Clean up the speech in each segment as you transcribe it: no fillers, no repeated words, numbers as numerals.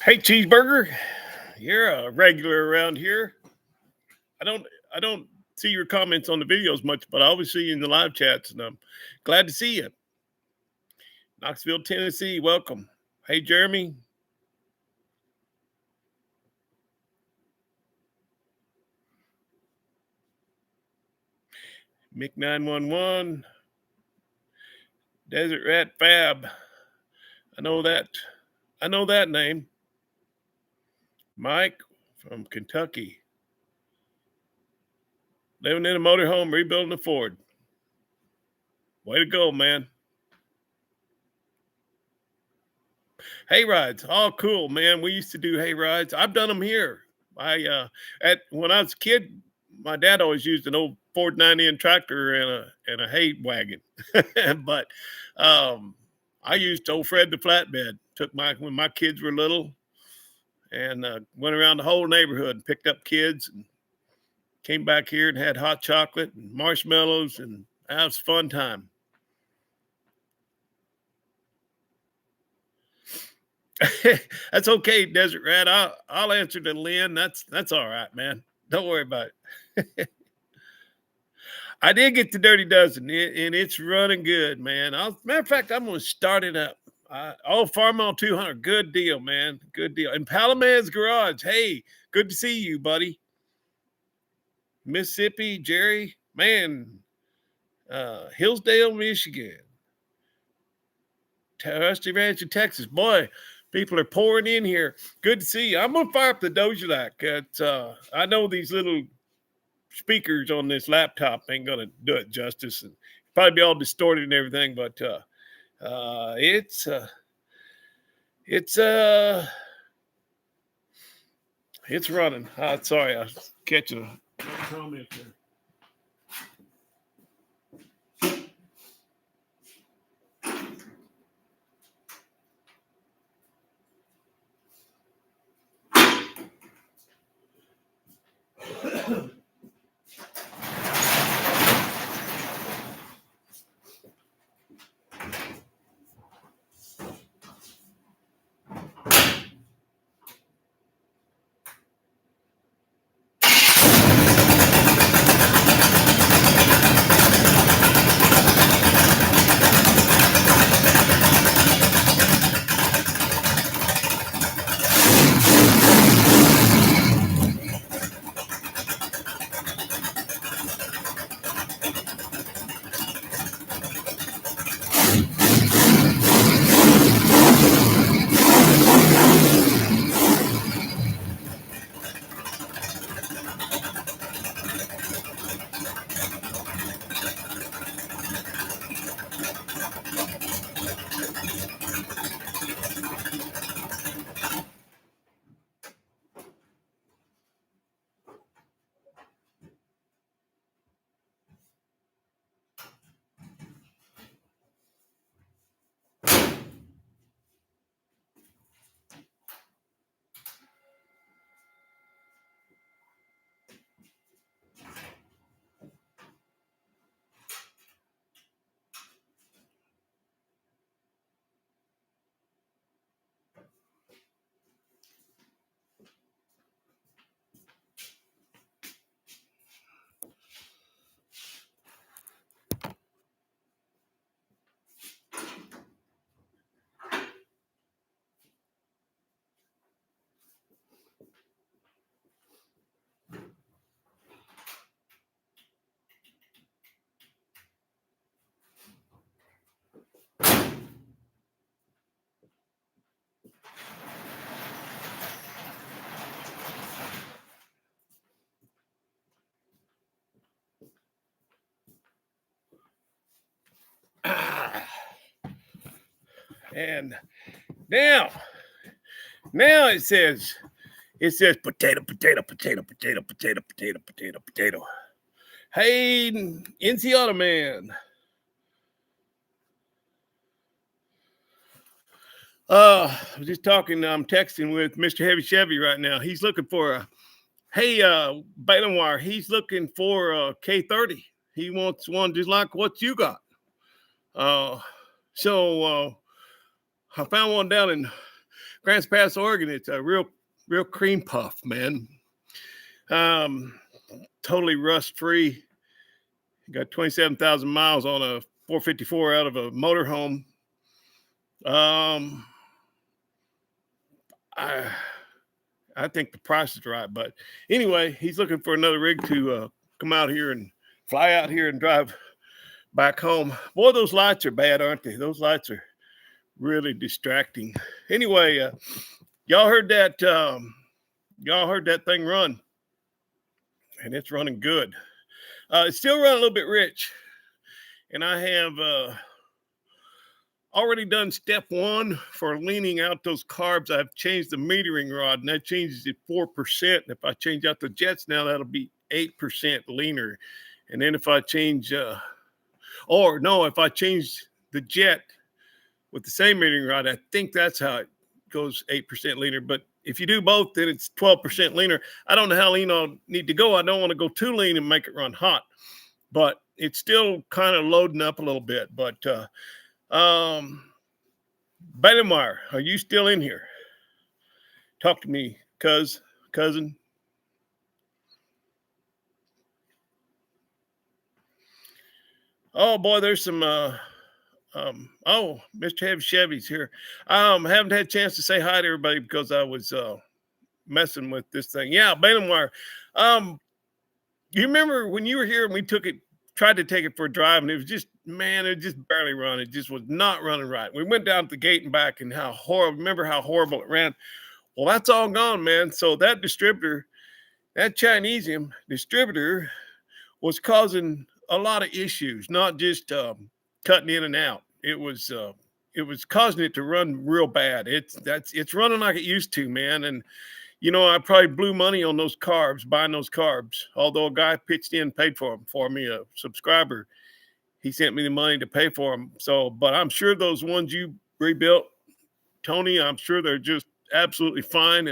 Hey, cheeseburger, you're a regular around here. I don't see your comments on the videos much, but I always see you in the live chats, and I'm glad to see you. Knoxville, Tennessee, welcome. Hey, Jeremy. Mick 911. Desert Rat Fab. I know that. I know that name. Mike from Kentucky. Living in a motorhome, rebuilding a Ford. Way to go, man. Hay rides, all cool, man. We used to do hay rides. I've done them here. At when I was a kid, my dad always used an old Ford 9N tractor and a hay wagon, but I used old Fred the flatbed. Took my when my kids were little and went around the whole neighborhood and picked up kids and came back here and had hot chocolate and marshmallows, and that was a fun time. That's okay, Desert Rat. I'll answer to Lynn. That's all right, man. Don't worry about it. I did get the Dirty Dozen, and it's running good, man. Matter of fact, I'm going to start it up. Farm on 200. Good deal, man. Good deal. And Palaman's Garage. Hey, good to see you, buddy. Mississippi, Jerry, man. Hillsdale, Michigan. Rusty Ranch in Texas. Boy, people are pouring in here. Good to see you. I'm going to fire up the Dojulac. I know these little speakers on this laptop ain't going to do it justice, and probably be all distorted and everything, but it's running. Sorry, I was catching a comment there. And now it says potato, potato, potato, potato, potato, potato, potato, potato. Hey, NC Auto Man. I was just talking. I'm texting with Mr. Heavy Chevy right now. He's looking for a Waylon Wire. He's looking for a K30. He wants one just like what you got. So I found one down in Grants Pass, Oregon. It's a real cream puff, man. Um, Totally rust free. Got 27,000 miles on a 454 out of a motorhome. Um, I I think the price is right, but anyway, he's looking for another rig to come out here and fly out here and drive back home. Boy, those lights are bad, aren't they? Those lights are really distracting. Anyway, y'all heard that? Y'all heard that thing run, and it's running good. It's still running a little bit rich, and I have already done step one for leaning out those carbs. I've changed the metering rod, and that changes it 4%. If I change out the jets now, that'll be 8% leaner. And then if I change, if I change the jet with the same metering rod, I think that's how it goes 8% leaner. But if you do both, then it's 12% leaner. I don't know how lean I'll need to go. I don't want to go too lean and make it run hot, but it's still kind of loading up a little bit. But Waylon Wire, are you still in here? Talk to me, cousin. Oh boy, there's some Mr. Chevy's here. Haven't had a chance to say hi to everybody because I was messing with this thing. Yeah, Waylon Wire. You remember when you were here and we tried to take it for a drive, and it was just, man, it just barely run. It just was not running right. We went down to the gate and back, and remember how horrible it ran. Well, that's all gone, man. So that distributor, that Chinesium distributor, was causing a lot of issues, not just cutting in and out. It was causing it to run real bad. It's running like it used to, man. And I probably blew money on those carbs, buying those carbs. Although a guy pitched in, paid for them for me, a subscriber. He sent me the money to pay for them. So, but I'm sure those ones you rebuilt, Tony, I'm sure they're just absolutely fine.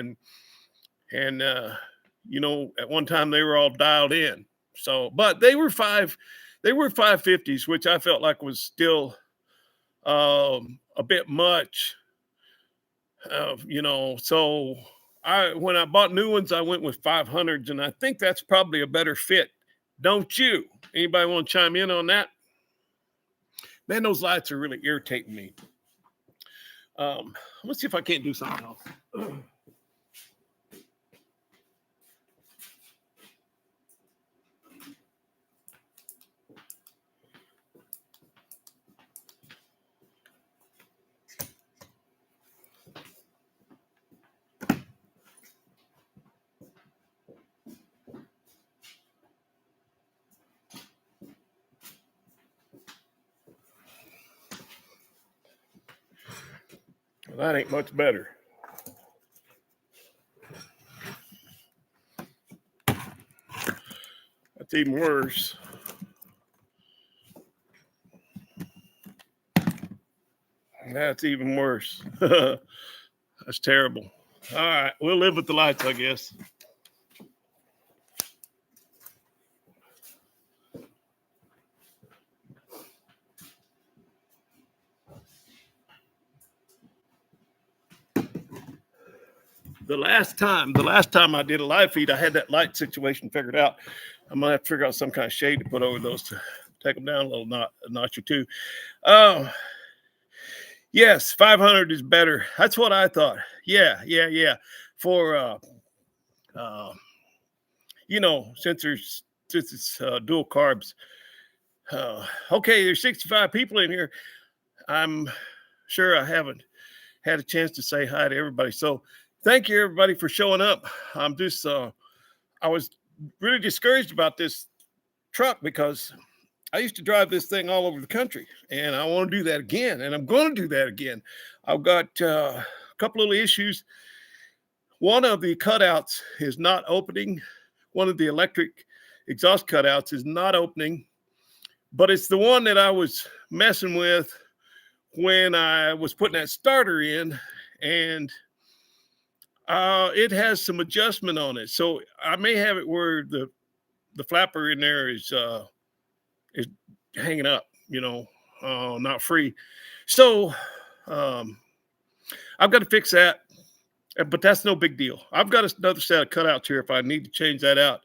And at one time they were all dialed in. So, but they were 550s, which I felt like was still a bit much. So when I bought new ones, I went with 500s, and I think that's probably a better fit. Don't you? Anybody want to chime in on that? Man, those lights are really irritating me. Let's see if I can't do something else. Well, that ain't much better. That's even worse. That's even worse. That's terrible. All right, we'll live with the lights, I guess. The last time I did a live feed, I had that light situation figured out. I'm gonna have to figure out some kind of shade to put over those to take them down a notch or two. Yes, 500 is better. That's what I thought. Yeah. For since it's dual carbs. Okay, there's 65 people in here. I'm sure I haven't had a chance to say hi to everybody. So thank you, everybody, for showing up. I'm just, I was really discouraged about this truck because I used to drive this thing all over the country, and I want to do that again, and I'm going to do that again. I've got a couple little issues. One of the cutouts is not opening. One of the electric exhaust cutouts is not opening, but it's the one that I was messing with when I was putting that starter in, and it has some adjustment on it. So I may have it where the flapper in there is hanging up, not free. So I've got to fix that. But that's no big deal. I've got another set of cutouts here if I need to change that out.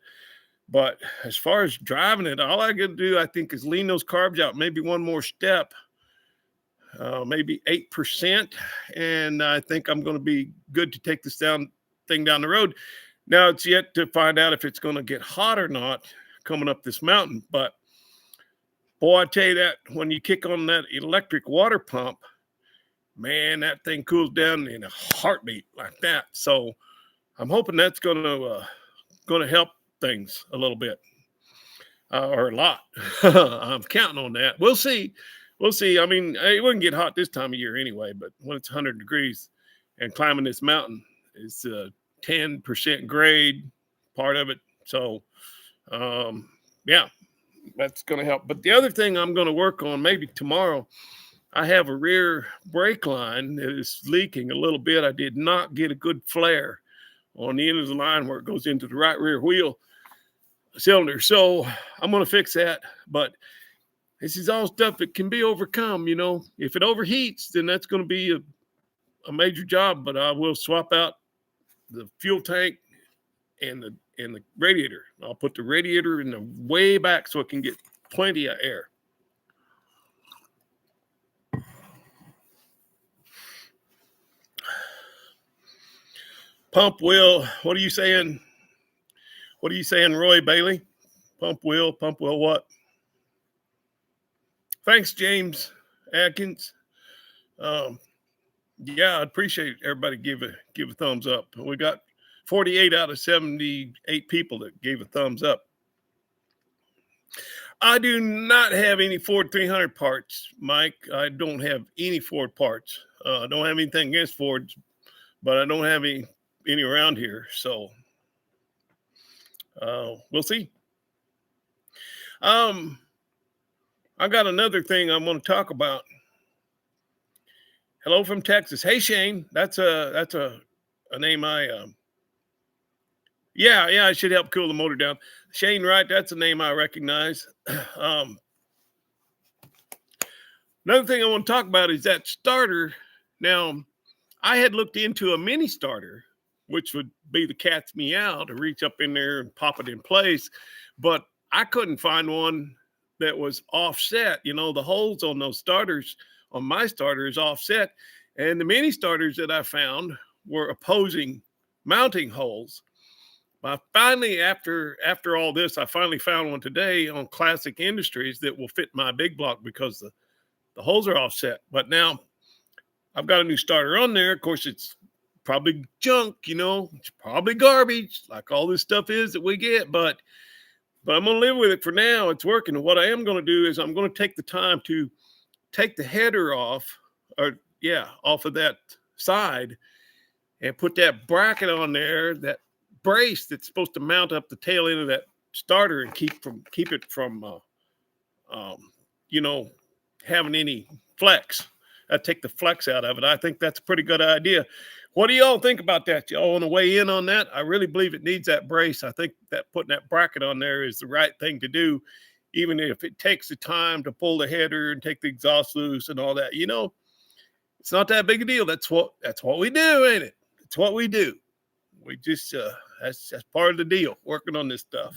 But as far as driving it, all I got to do, I think, is lean those carbs out maybe one more step, maybe 8%. And I think I'm going to be good to take this thing down the road. Now, it's yet to find out if it's going to get hot or not coming up this mountain. But boy, I tell you that when you kick on that electric water pump, man, that thing cools down in a heartbeat like that. So I'm hoping that's going to help things a little bit, or a lot. I'm counting on that. We'll see. We'll see. I mean, it wouldn't get hot this time of year anyway, but when it's 100 degrees and climbing this mountain, it's 10% grade part of it. So, yeah, that's going to help. But the other thing I'm going to work on maybe tomorrow, I have a rear brake line that is leaking a little bit. I did not get a good flare on the end of the line where it goes into the right rear wheel cylinder. So I'm going to fix that. But this is all stuff that can be overcome. If it overheats, then that's going to be a major job. But I will swap out the fuel tank and the radiator. I'll put the radiator in the way back so it can get plenty of air. Pump will. What are you saying? What are you saying, Roy Bailey? Pump will what? Thanks, James Atkins. Yeah, I appreciate everybody give a thumbs up. We got 48 out of 78 people that gave a thumbs up. I do not have any Ford 300 parts, Mike. I don't have any Ford parts. I don't have anything against Fords, but I don't have any around here. So we'll see. I got another thing I want to talk about. Hello from Texas. Hey, Shane. That's a name yeah, I should help cool the motor down. Shane, right? That's a name I recognize. Another thing I want to talk about is that starter. Now, I had looked into a mini starter, which would be the cat's meow to reach up in there and pop it in place. But I couldn't find one that was offset. The holes on those starters, on my starter, is offset. And the mini starters that I found were opposing mounting holes. Finally, after all this, I finally found one today on Classic Industries that will fit my big block because the holes are offset. But now I've got a new starter on there. Of course, it's probably junk, it's probably garbage, like all this stuff is that we get. But I'm going to live with it for now. It's working. And what I am going to do is I'm going to take the time to take the header off of that side and put that bracket on there, that brace that's supposed to mount up the tail end of that starter and keep it from having any flex. I take the flex out of it. I think that's a pretty good idea. What do y'all think about that? Y'all want to weigh in on that? I really believe it needs that brace. I think that putting that bracket on there is the right thing to do, even if it takes the time to pull the header and take the exhaust loose and all that. It's not that big a deal. That's what we do, ain't it? It's what we do. We just that's part of the deal, working on this stuff.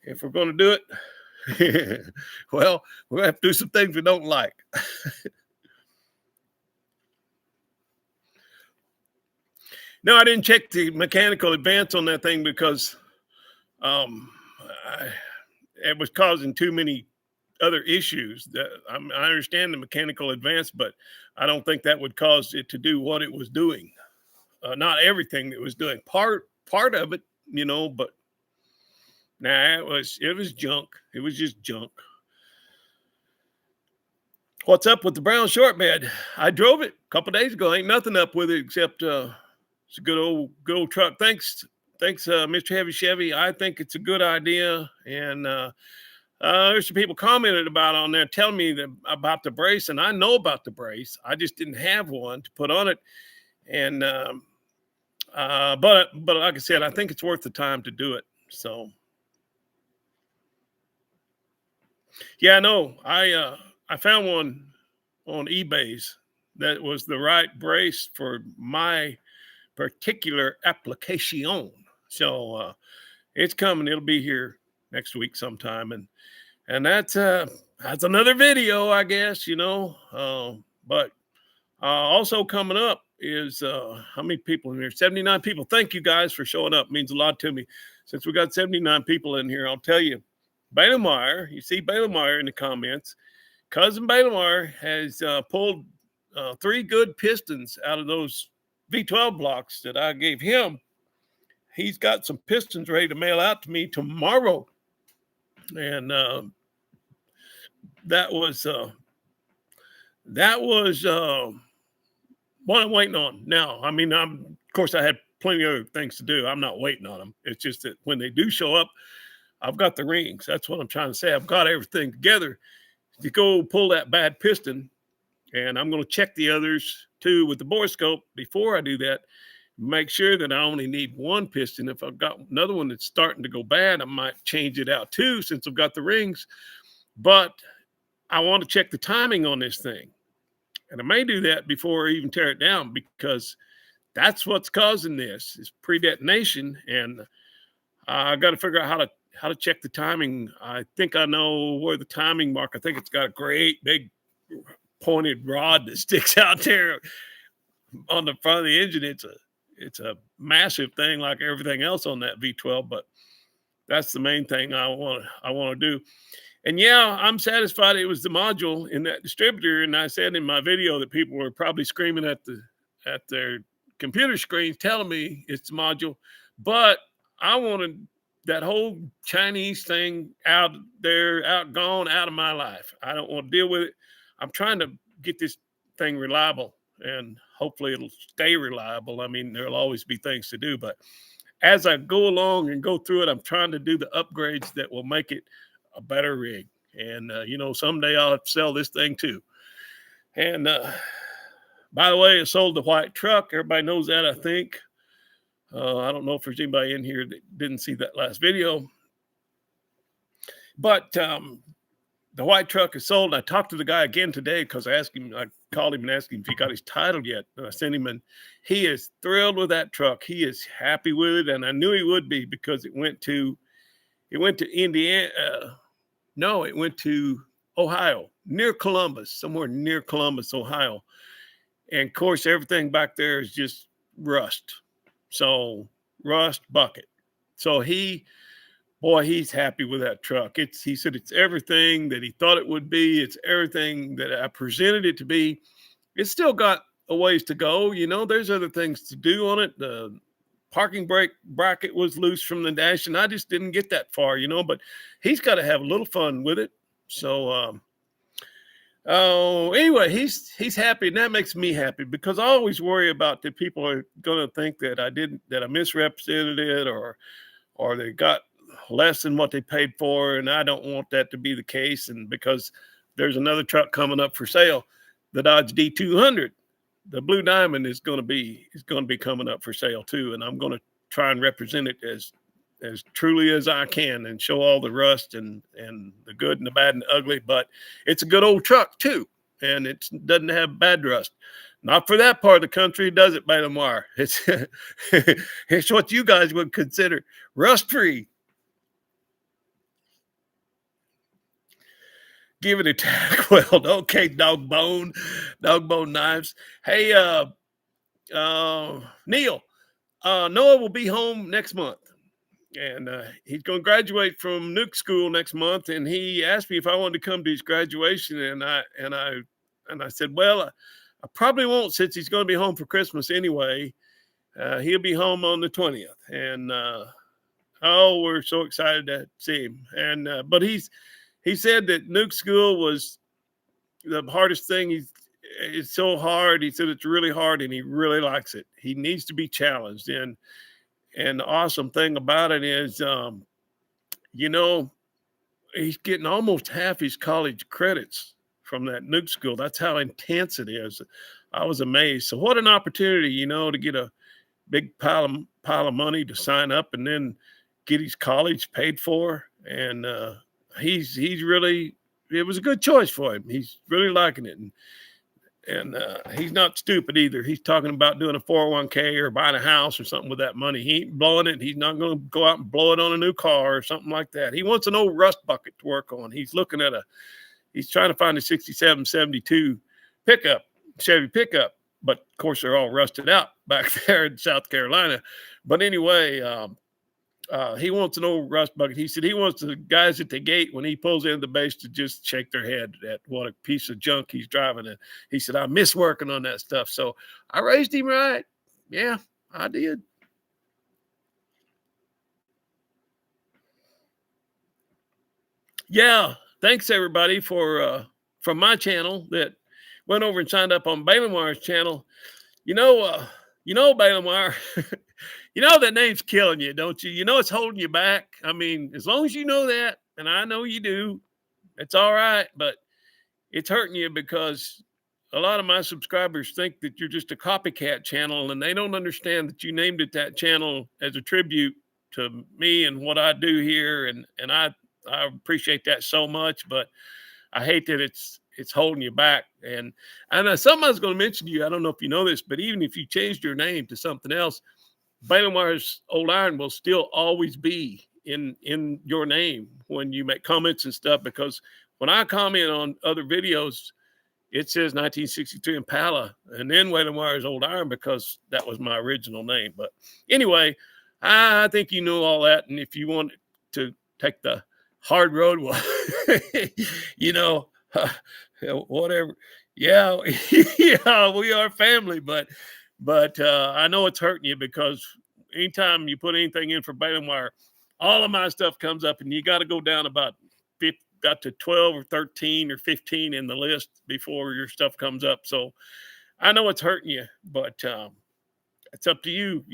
If we're going to do it, well, we're going to have to do some things we don't like. No, I didn't check the mechanical advance on that thing because it was causing too many other issues. I understand the mechanical advance, but I don't think that would cause it to do what it was doing. Not everything that was doing. Part of it, but nah, it was junk. It was just junk. What's up with the brown short bed? I drove it a couple days ago. Ain't nothing up with it except it's a good old truck. Thanks, Mr. Heavy Chevy. I think it's a good idea. And there's some people commented about on there, telling me about the brace, and I know about the brace. I just didn't have one to put on it. And but like I said, I think it's worth the time to do it. So yeah, no, I found one on eBay's that was the right brace for my particular application. So it's coming. It'll be here next week sometime, and that's another video, I guess. But also coming up is how many people in here? 79 people. Thank you guys for showing up. It means a lot to me. Since we got 79 people in here, I'll tell you, Waylon Wire. You see Waylon Wire in the comments. Cousin Waylon Wire has pulled 3 good pistons out of those V12 blocks that I gave him. He's got some pistons ready to mail out to me tomorrow, and that was what I'm waiting on now. I mean, of course, I had plenty of other things to do. I'm not waiting on them. It's just that when they do show up, I've got the rings. That's what I'm trying to say. I've got everything together to go pull that bad piston, and I'm going to check the others too with the borescope before I do that. Make sure that I only need 1 piston. If I've got another one that's starting to go bad, I might change it out too, since I've got the rings. But I want to check the timing on this thing. And I may do that before I even tear it down, because that's what's causing this is pre-detonation. And I got to figure out how to check the timing. I think I know where the timing mark. I think it's got a great big pointed rod that sticks out there on the front of the engine. It's a massive thing, like everything else on that V12. But that's the main thing I want to do. And yeah, I'm satisfied it was the module in that distributor. And I said in my video that people were probably screaming at their computer screens telling me it's the module. But I wanted that whole Chinese thing out of my life. I don't want to deal with it. I'm trying to get this thing reliable, and hopefully it'll stay reliable. I mean, there'll always be things to do, but as I go along and go through it, I'm trying to do the upgrades that will make it a better rig. And, someday I'll have to sell this thing too. And by the way, I sold the white truck. Everybody knows that, I think. I don't know if there's anybody in here that didn't see that last video. But the white truck is sold. I talked to the guy again today because I called him and asked him if he got his title yet. And I sent him, and he is thrilled with that truck. He is happy with it. And I knew he would be, because it went to Indiana. No, it went to Ohio, somewhere near Columbus, Ohio. And of course, everything back there is just rust. So rust bucket. So he's happy with that truck. He said it's everything that he thought it would be. It's everything that I presented it to be. It's still got a ways to go. There's other things to do on it. The parking brake bracket was loose from the dash, and I just didn't get that far, but he's got to have a little fun with it. So, anyway, he's happy, and that makes me happy, because I always worry about that people are going to think that I misrepresented it, or they got less than what they paid for. And I don't want that to be the case. And because there's another truck coming up for sale, the Dodge D200, the Blue Diamond is going to be coming up for sale too. And I'm going to try and represent it as truly as I can, and show all the rust and the good and the bad and the ugly. But it's a good old truck too. And it doesn't have bad rust. Not for that part of the country, does it, Waylon Wire? It's what you guys would consider rust-free. Give it a tack weld. Okay, dog bone knives. Hey, Neil, Noah will be home next month, and he's going to graduate from Nuke school next month. And he asked me if I wanted to come to his graduation, and I said, well, I probably won't, since he's going to be home for Christmas anyway. He'll be home on the 20th, and we're so excited to see him. And but he said that Nuke school was the hardest thing. It's so hard. He said it's really hard, and he really likes it. He needs to be challenged. And the awesome thing about it is, he's getting almost half his college credits from that Nuke school. That's how intense it is. I was amazed. So what an opportunity, to get a big pile of money to sign up, and then get his college paid for. And he's really, it was a good choice for him. He's really liking it. And he's not stupid either. He's talking about doing a 401k or buying a house or something with that money. He ain't blowing it. He's not going to go out and blow it on a new car or something like that. He wants an old rust bucket to work on. He's looking at he's trying to find a 67, 72 pickup, Chevy pickup. But of course, they're all rusted out back there in South Carolina. But anyway, he wants an old rust bucket. He said he wants the guys at the gate when he pulls into the base to just shake their head at what a piece of junk he's driving. And he said, I miss working on that stuff. So I raised him right. Yeah, I did. Yeah. Thanks everybody for from my channel that went over and signed up on Waylon Wire's channel. Waylon Wire, that name's killing you, don't you? You know it's holding you back. I mean, as long as you know that, and I know you do, it's all right, but it's hurting you because a lot of my subscribers think that you're just a copycat channel, and they don't understand that you named it that channel as a tribute to me and what I do here, and I appreciate that so much, but I hate that it's holding you back. And something I was going to mention to you, I don't know if you know this, but even if you changed your name to something else, Waylon Wire's Old Iron will still always be in your name when you make comments and stuff, because when I comment on other videos, it says 1963 Impala and then Waylon Wire's Old Iron because that was my original name. But anyway, I think you know all that. And if you want to take the hard road, well, whatever. Yeah, yeah, we are family, but I know it's hurting you because anytime you put anything in for Waylon Wire, all of my stuff comes up, and you got to go down about got to 12 or 13 or 15 in the list before your stuff comes up. So I know it's hurting you, but it's up to you,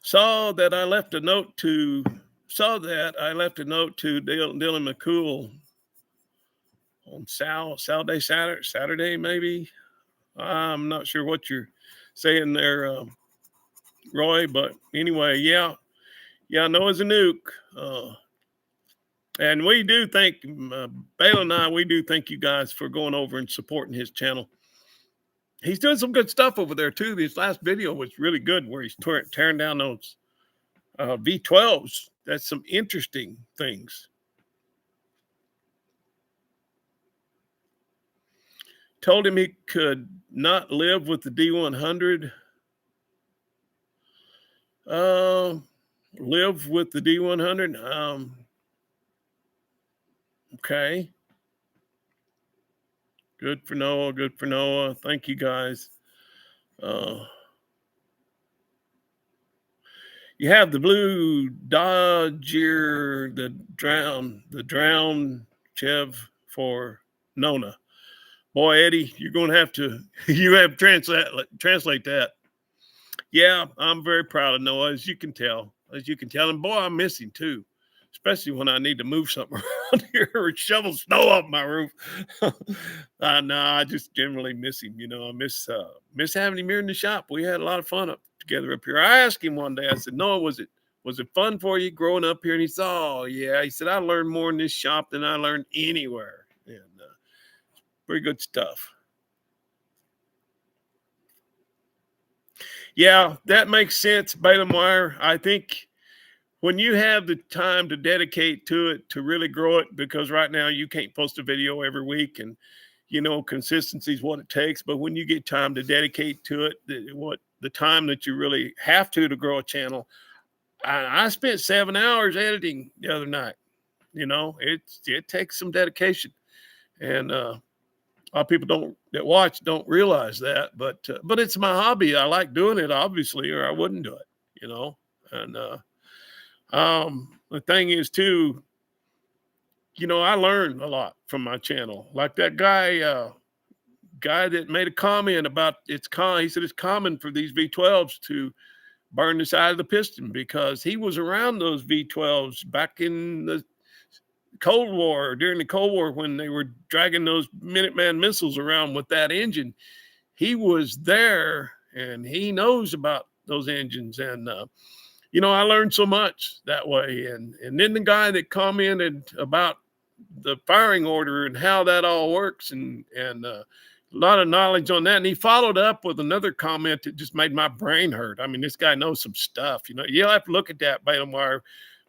Saw that I left a note to Dylan McCool on Saturday, maybe. I'm not sure what you're saying there, Roy, but anyway, yeah, Noah's a nuke. And we do thank Waylon and I, we do thank you guys for going over and supporting his channel. He's doing some good stuff over there too. This last video was really good where he's tearing down those V12s. That's some interesting things. Told him he could not live with the D100. Live with the D100. Okay. Good for Noah. Thank you guys. You have the blue Dodger, the drown Chev for Nona. Boy, Eddie, you're going to have to translate that. Yeah, I'm very proud of Noah, as you can tell. And boy, I miss him too, especially when I need to move something around here or shovel snow off my roof. No, I just generally miss him. I miss having him here in the shop. We had a lot of fun together up here. I asked him one day, I said, Noah, was it fun for you growing up here? And he said, oh, yeah. He said, I learned more in this shop than I learned anywhere. And pretty good stuff. Yeah, that makes sense, Waylon Wire. I think when you have the time to dedicate to it, to really grow it, because right now you can't post a video every week, and consistency is what it takes. But when you get time to dedicate to it, the time that you really have to grow a channel, I spent 7 hours editing the other night. It takes some dedication, and a lot of people don't realize that, but it's my hobby. I like doing it, obviously, or I wouldn't do it. And the thing is too, I learned a lot from my channel. Like that guy that made a comment about he said it's common for these V12s to burn the side of the piston because he was around those V12s back in the during the Cold War, when they were dragging those Minuteman missiles around with that engine. He was there, and he knows about those engines. And, I learned so much that way. And then the guy that commented about the firing order and how that all works and a lot of knowledge on that. And he followed up with another comment that just made my brain hurt. I mean, this guy knows some stuff. You'll have to look at that, Waylon Wire.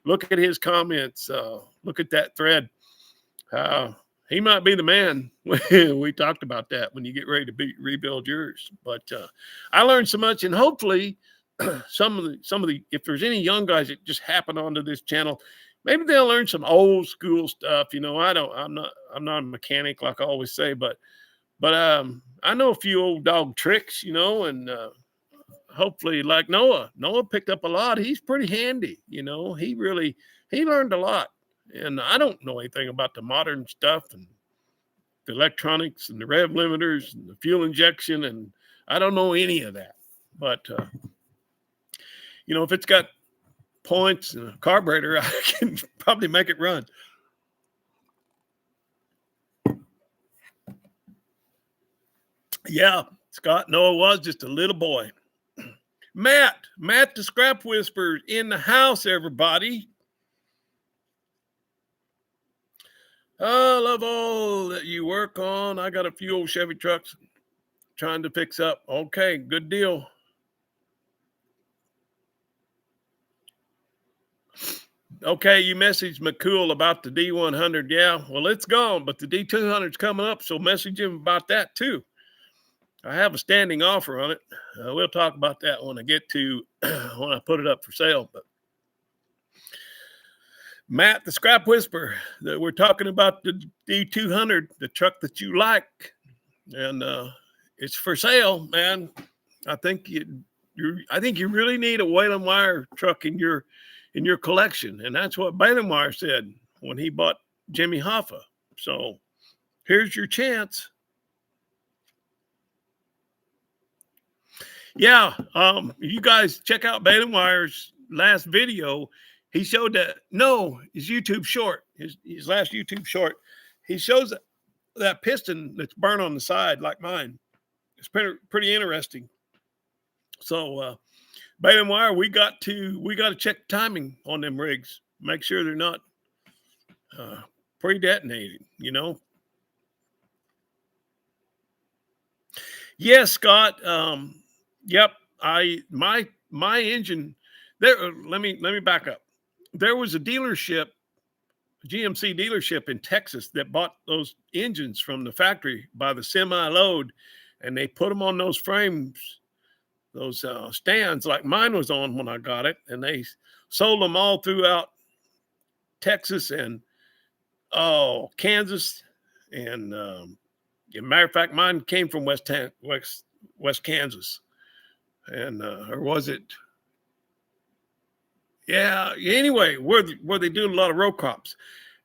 Look at his comments. Look at that thread. He might be the man. We talked about that when you get ready to rebuild yours. But I learned so much, and hopefully some of the if there's any young guys that just happen onto this channel, maybe they'll learn some old school stuff. I'm not a mechanic like I always say, but I know a few old dog tricks, and hopefully like Noah picked up a lot. He's pretty handy. He learned a lot. And I don't know anything about the modern stuff and the electronics and the rev limiters and the fuel injection. And I don't know any of that, but if it's got points and a carburetor, I can probably make it run. Yeah, Scott, Noah was just a little boy. Matt the Scrap Whisperer in the house, everybody. I love all that you work on. I got a few old Chevy trucks trying to fix up. Okay, good deal. Okay, you messaged McCool about the D100. Yeah, well, it's gone, but the D200's coming up, so message him about that too. I have a standing offer on it. We'll talk about that when I get to when I put it up for sale. But Matt, the Scrap Whisperer, that we're talking about the D200, the truck that you like, and it's for sale, man. I think you really need a Waylon Wire truck in your collection, and that's what Waylon Wire said when he bought Jimmy Hoffa. So here's your chance. Yeah, you guys check out Waylon Wire's last video. He showed his YouTube short, his last YouTube short. He shows that piston that's burnt on the side like mine. It's pretty interesting. So, Waylon Wire, we got to check timing on them rigs. Make sure they're not pre-detonated. Yes, Scott. Yep. My engine there. Let me back up. There was a GMC dealership in Texas that bought those engines from the factory by the semi-load, and they put them on those frames, those stands like mine was on when I got it, and they sold them all throughout Texas and Kansas. And as a matter of fact, mine came from West Kansas. And or was it? Yeah. Anyway, where they do a lot of row crops,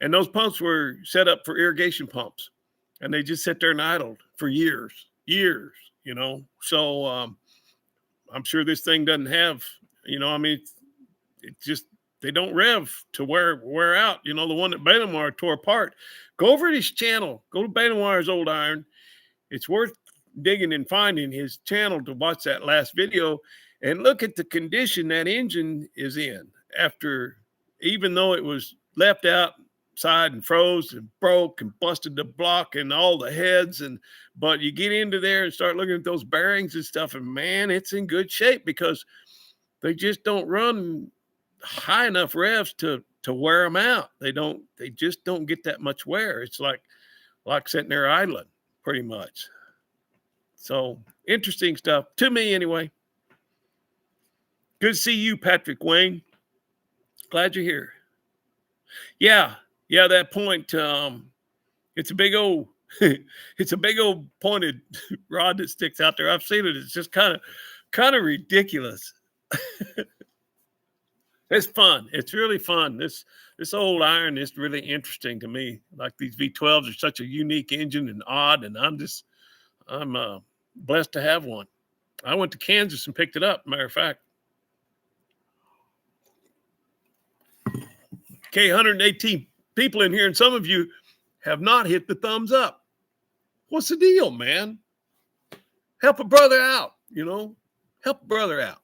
and those pumps were set up for irrigation pumps, and they just sit there and idled for years. So I'm sure this thing doesn't have, it just they don't rev to wear out. The one that Waylon Wire tore apart. Go over to his channel. Go to Waylon Wire's Old Iron. It's worth digging and finding his channel to watch that last video and look at the condition that engine is in after, even though it was left outside and froze and broke and busted the block and all the heads. But you get into there and start looking at those bearings and stuff, and man, it's in good shape because they just don't run high enough revs to wear them out. They just don't get that much wear. It's like sitting there idling pretty much. So interesting stuff to me anyway. Good to see you, Patrick Wayne. Glad you're here. Yeah, that point. It's a big old pointed rod that sticks out there. I've seen it. It's just kind of ridiculous. It's fun. It's really fun. This old iron is really interesting to me. Like these V12s are such a unique engine and odd, and I'm blessed to have one. I went to Kansas and picked it up, matter of fact. Okay, 118 people in here, and some of you have not hit the thumbs up. What's the deal, man? Help a brother out, Help a brother out.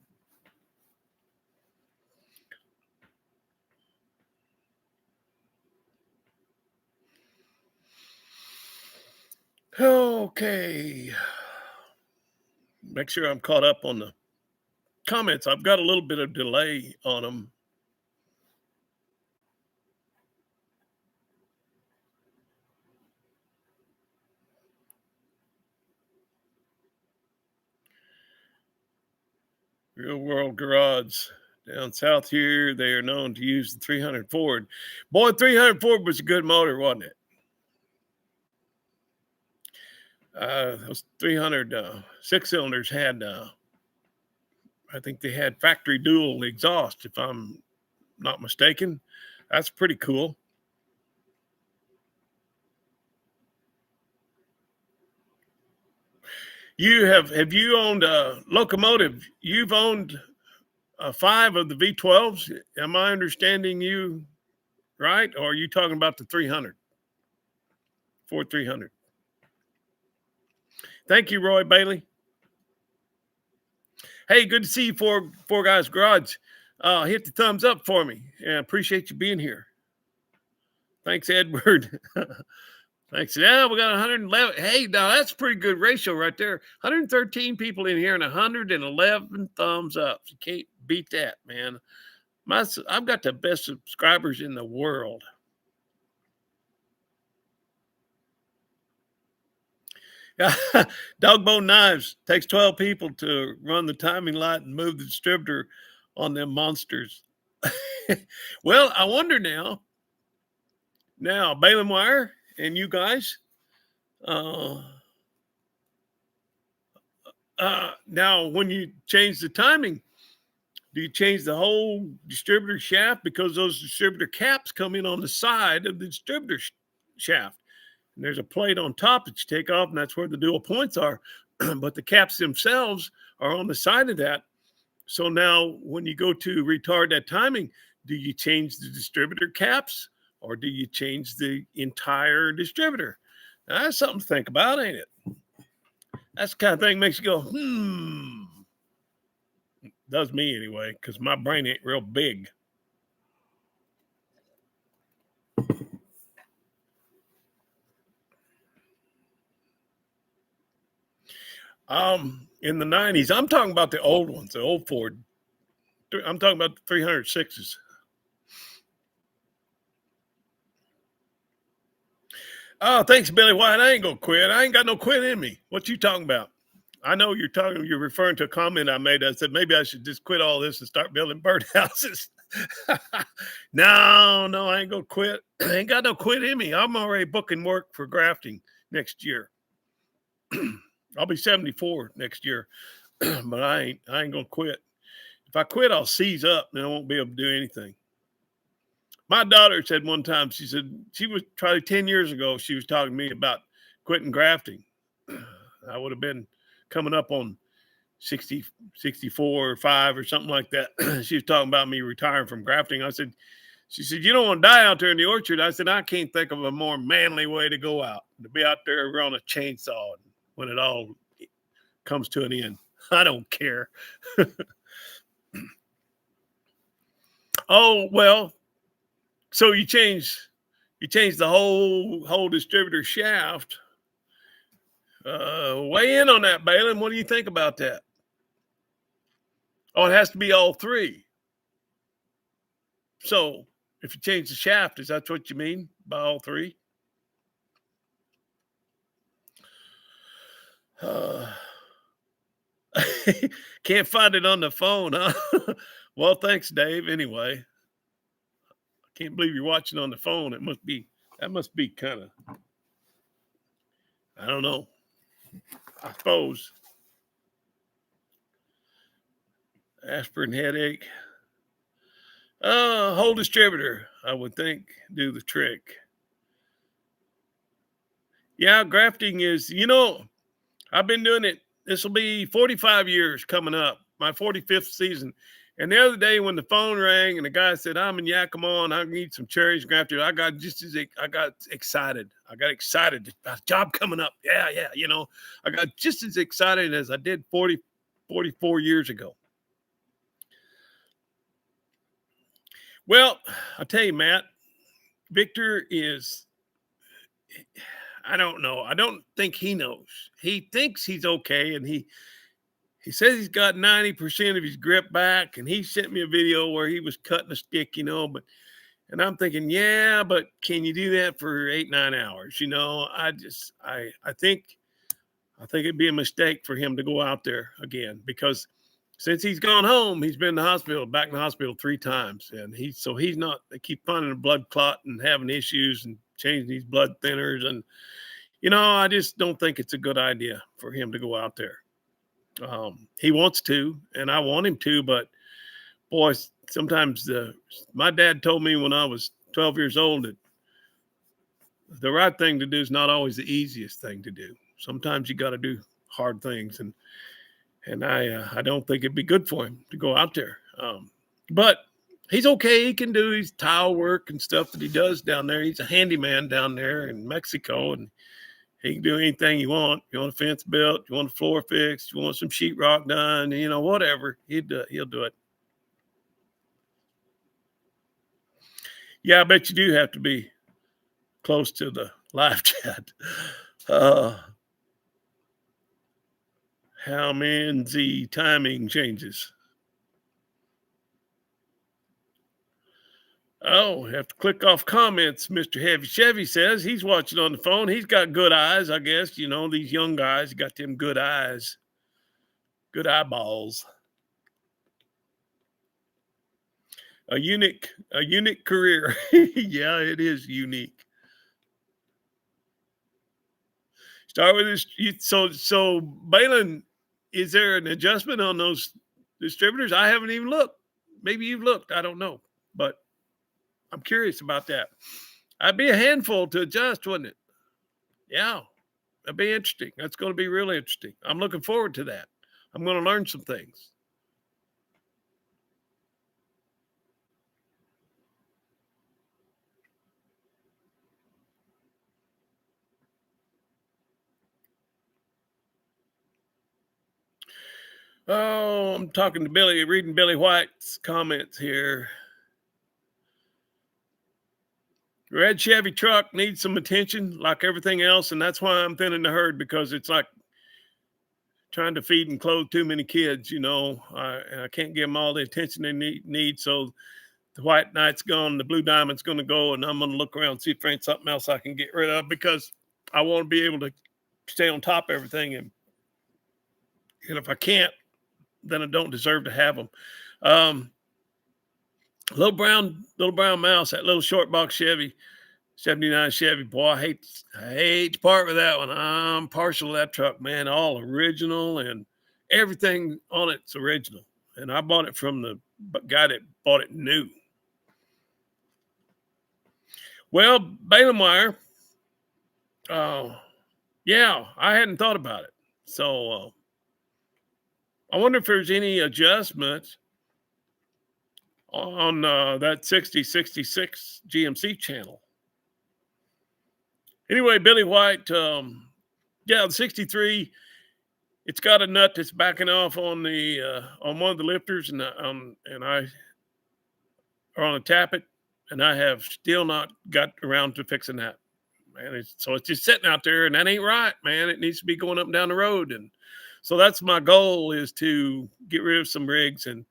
Okay. Make sure I'm caught up on the comments. I've got a little bit of delay on them. Real World Garage down south here. They are known to use the 300 Ford. Boy, 300 Ford was a good motor, wasn't it? Those 300 six cylinders had, I think they had factory dual exhaust, if I'm not mistaken. That's pretty cool. Have you owned a locomotive? You've owned 5 of the V12s. Am I understanding you right? Or are you talking about the 300, Ford 300? Thank you, Roy Bailey. Hey, good to see you, Four Guys Garage. Hit the thumbs up for me. And appreciate you being here. Thanks, Edward. Thanks. Yeah, we got 111. Hey, now that's a pretty good ratio right there. 113 people in here and 111 thumbs up. You can't beat that, man. I've got the best subscribers in the world. Yeah, Dogbone Knives takes 12 people to run the timing light and move the distributor on them monsters. Well, I wonder now, Waylon Wire and you guys, uh, now when you change the timing, do you change the whole distributor shaft? Because those distributor caps come in on the side of the distributor shaft. And there's a plate on top that you take off, and that's where the dual points are. But the caps themselves are on the side of that. So now when you go to retard that timing, do you change the distributor caps or do you change the entire distributor? Now, that's something to think about, ain't it? That's the kind of thing makes you go, Does me anyway, because my brain ain't real big. In the 90s, I'm talking about the old ones, the old Ford. I'm talking about the 306s. Oh, thanks, Billy White. I ain't gonna quit. I ain't got no quit in me. What you talking about? I know you're referring to a comment I made. I said maybe I should just quit all this and start building birdhouses. No, I ain't gonna quit. I ain't got no quit in me. I'm already booking work for grafting next year. I'll be 74 next year, but I ain't gonna quit. If I quit, I'll seize up and I won't be able to do anything. My daughter said one time, she said she was probably 10 years ago, she was talking to me about quitting grafting. I would have been coming up on 60, 64 or 5 or something like that. She was talking about me retiring from grafting. She said, you don't want to die out there in the orchard. I said, I can't think of a more manly way to go out, to be out there on a chainsaw when it all comes to an end. I don't care. Oh, well, so you change the whole distributor shaft. Weigh in on that, Balin. What do you think about that? Oh, it has to be all 3. So if you change the shaft, is that what you mean by all 3? Can't find it on the phone, huh? Well, thanks, Dave. Anyway, I can't believe you're watching on the phone. That must be kind of, I don't know. I suppose. Aspirin headache. Whole distributor, I would think, do the trick. Yeah, grafting is, I've been doing it. This will be 45 years coming up, my 45th season. And the other day when the phone rang and the guy said, I'm in Yakima and I need some cherries grafted, I got excited. I got excited about a job coming up. Yeah. I got just as excited as I did 44 years ago. Well, I'll tell you, Matt, Victor is, I don't know. I don't think he knows. He thinks he's okay, and he says he's got 90% of his grip back, and he sent me a video where he was cutting a stick, but and I'm thinking, yeah, but can you do that for 8, 9 hours? I think it'd be a mistake for him to go out there again because since he's gone home, he's been in the hospital, back in the hospital 3 times. And he's not, they keep finding a blood clot and having issues and changing these blood thinners. And, I just don't think it's a good idea for him to go out there. He wants to, and I want him to, but boy, sometimes my dad told me when I was 12 years old that the right thing to do is not always the easiest thing to do. Sometimes you got to do hard things, and I don't think it'd be good for him to go out there. But he's okay. He can do his tile work and stuff that he does down there. He's a handyman down there in Mexico, and he can do anything you want. You want a fence built, you want a floor fixed, you want some sheetrock done, whatever. He'll do it. Yeah, I bet you do have to be close to the live chat. How many timing changes? Oh, have to click off comments. Mr. Heavy Chevy says he's watching on the phone. He's got good eyes, I guess. These young guys got them good eyes, good eyeballs. A unique career. Yeah, it is unique. Start with this. So Waylon, is there an adjustment on those distributors? I haven't even looked. Maybe you've looked. I don't know, but I'm curious about that. I'd be a handful to adjust, wouldn't it? Yeah, that'd be interesting. That's going to be really interesting. I'm looking forward to that. I'm going to learn some things. Oh, I'm talking to Billy, reading Billy White's comments here. Red Chevy truck needs some attention like everything else, and that's why I'm thinning the herd, because it's like trying to feed and clothe too many kids, and I can't give them all the attention they need. So the White Knight's gone, the Blue Diamond's going to go, and I'm going to look around and see if there ain't something else I can get rid of, because I want to be able to stay on top of everything. And if I can't, then I don't deserve to have them. Little brown mouse, that little short box Chevy, 79 Chevy. Boy, I hate to part with that one. I'm partial to that truck, man. All original, and everything on it's original. And I bought it from the guy that bought it new. Well, Waylon Wire, yeah, I hadn't thought about it. So I wonder if there's any adjustments on that 6066 GMC channel. Anyway, Billy White, yeah, the 63, it's got a nut that's backing off on the on one of the lifters, and I are on a tappet, and I have still not got around to fixing that. Man, so it's just sitting out there, and that ain't right, man. It needs to be going up and down the road, and so that's my goal, is to get rid of some rigs, and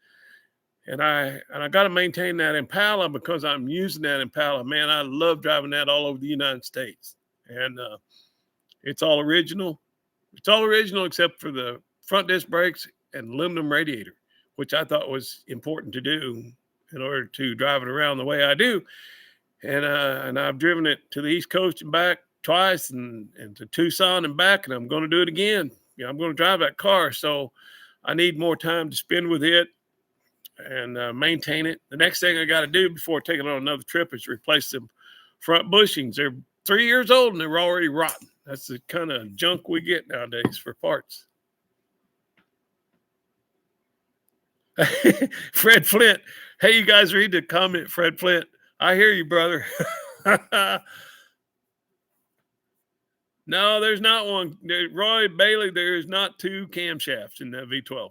I got to maintain that Impala, because I'm using that Impala. Man, I love driving that all over the United States, and it's all original. It's all original except for the front disc brakes and aluminum radiator, which I thought was important to do in order to drive it around the way I do. And I've driven it to the East Coast and back twice, and to Tucson and back, and I'm going to do it again. I'm going to drive that car, so I need more time to spend with it and maintain it. The next thing I got to do before taking it on another trip is replace the front bushings. They're 3 years old and they're already rotten. That's the kind of junk we get nowadays for parts. Fred Flint. Hey, you guys read the comment, Fred Flint. I hear you, brother. No, there's not one. Roy Bailey, there's not 2 camshafts in that V12.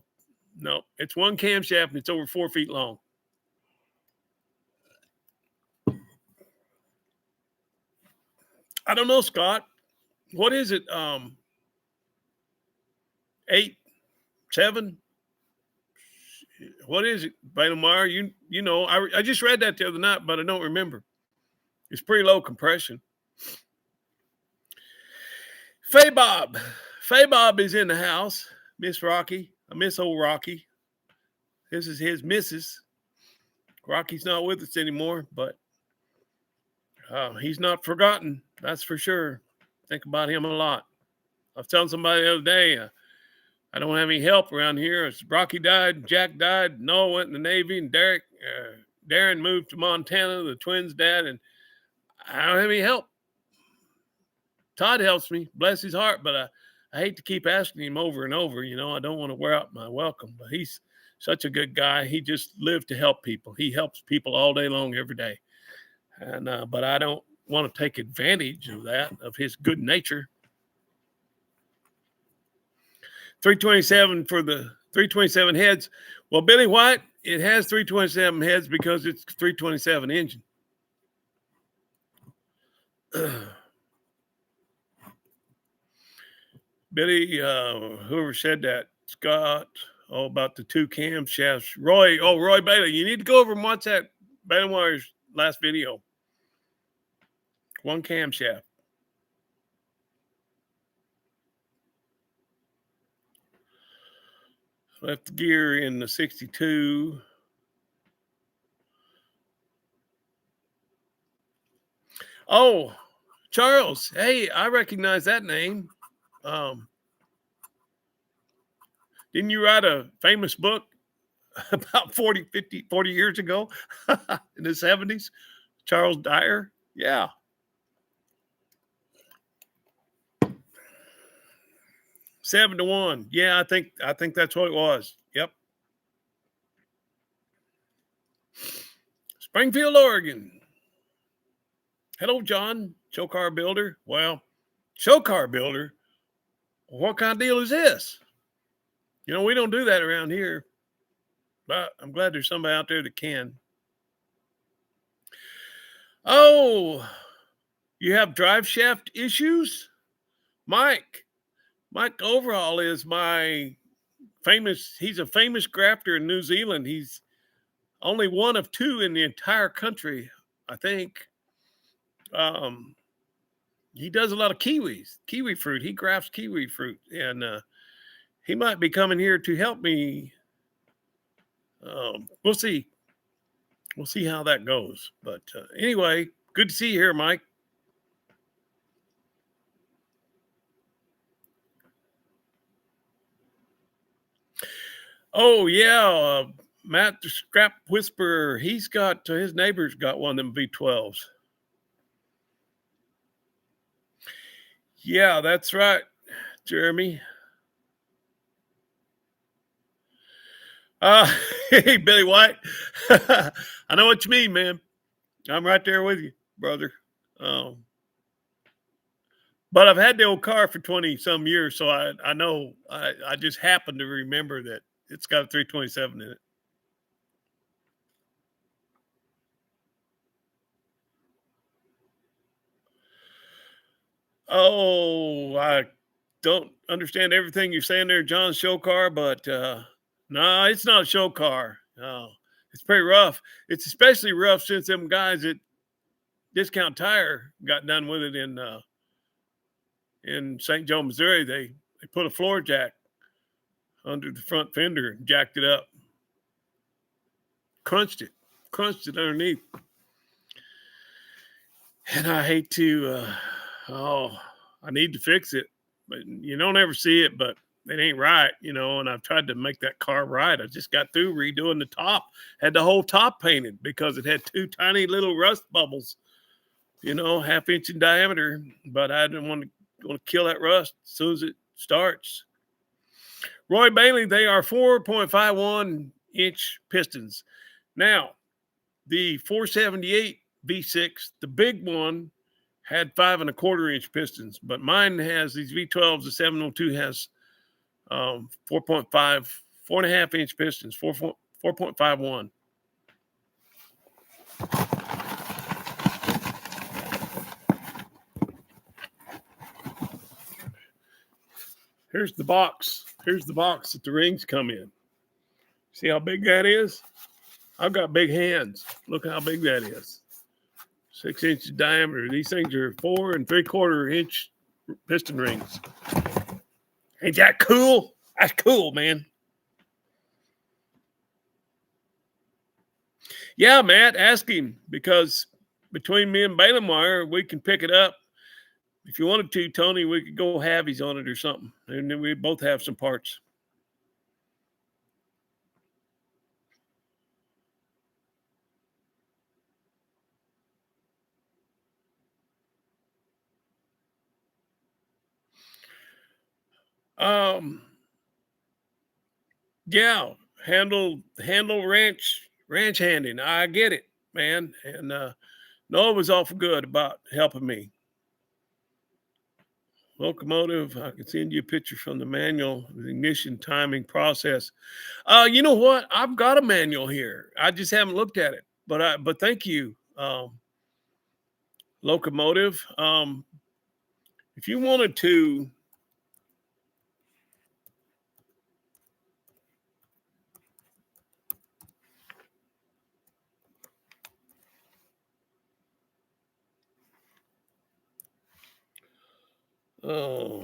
No, it's one camshaft, and it's over 4 feet long. I don't know, Scott. what is it? 8, 7. What is it, Waylon Wire? You know, I just read that the other night, but I don't remember. It's pretty low compression. Faye Bob. Faye Bob is in the house. Miss Rocky. I miss old Rocky. This is his missus. Rocky's not with us anymore, but he's not forgotten. That's for sure. Think about him a lot. I was telling somebody the other day, I don't have any help around here. Rocky died, Jack died, Noah went in the Navy, and Darren moved to Montana, the twins' dad, and I don't have any help. Todd helps me, bless his heart, but I hate to keep asking him over and over. You know, I don't want to wear out my welcome, but he's such a good guy. He just lived to help people. He helps people all day long, every day. And but I don't want to take advantage of that, of his good nature. 327 for the 327 heads. Well, Billy White, it has 327 heads because it's 327 engine. Billy, whoever said that, Scott, about the 2 camshafts. Roy Bailey, you need to go over and watch that Waylon Wire's last video. 1 camshaft. Left the gear in the 62. Oh, Charles. Hey, I recognize that name. Didn't you write a famous book about 40 years ago in the 70s? Charles Dyer? Yeah. Seven to 1. Yeah, I think that's what it was. Yep. Springfield, Oregon. Hello, John, show car builder. Well, show car builder. What kind of deal is this? You know, we don't do that around here, but I'm glad there's somebody out there that can. Oh, you have drive shaft issues? Mike Overall is he's a famous grafter in New Zealand. He's only one of 2 in the entire country, I think. He does a lot of kiwi fruit. He grafts kiwi fruit, and he might be coming here to help me. We'll see how that goes. But anyway, good to see you here, Mike. Oh yeah, Matt the Scrap Whisperer. He's got his neighbor's got one of them V12s. Yeah, that's right, Jeremy. Hey, Billy White. I know what you mean, man. I'm right there with you, brother. But I've had the old car for 20 some years, so I know. I just happen to remember that it's got a 327 in it. Oh, I don't understand everything you're saying there, John, show car, but no, it's not a show car. No, it's pretty rough. It's especially rough since them guys at Discount Tire got done with it in St. Joe, Missouri. They put a floor jack under the front fender and jacked it up, crunched it underneath. And I hate to, I need to fix it, but you don't ever see it, but it ain't right, you know, and I've tried to make that car right. I just got through redoing the top, had the whole top painted because it had 2 tiny little rust bubbles, you know, 1/2 inch in diameter, but I didn't want to kill that rust as soon as it starts. Roy Bailey, they are 4.51 inch pistons. Now, the 478 V6, the big one, had 5 1/4 inch pistons, but mine has these V12s. The 702 has 4.5 inch pistons, 4.51. Here's the box. Here's the box that the rings come in. See how big that is? I've got big hands. Look how big that is. 6 inches diameter. These things are 4 3/4 inch piston rings. Ain't that cool? That's cool, man. Yeah, Matt, ask him, because between me and Waylon Wire, we can pick it up. If you wanted to, Tony, we could go halvies on it or something, and then we both have some parts. Um, yeah, handle ranch handing. I get it, man, and Noah was awful good about helping me. Locomotive, I can send you a picture from the manual, the ignition timing process. You know what? I've got a manual here. I just haven't looked at it. But thank you, Locomotive. If you wanted to, oh,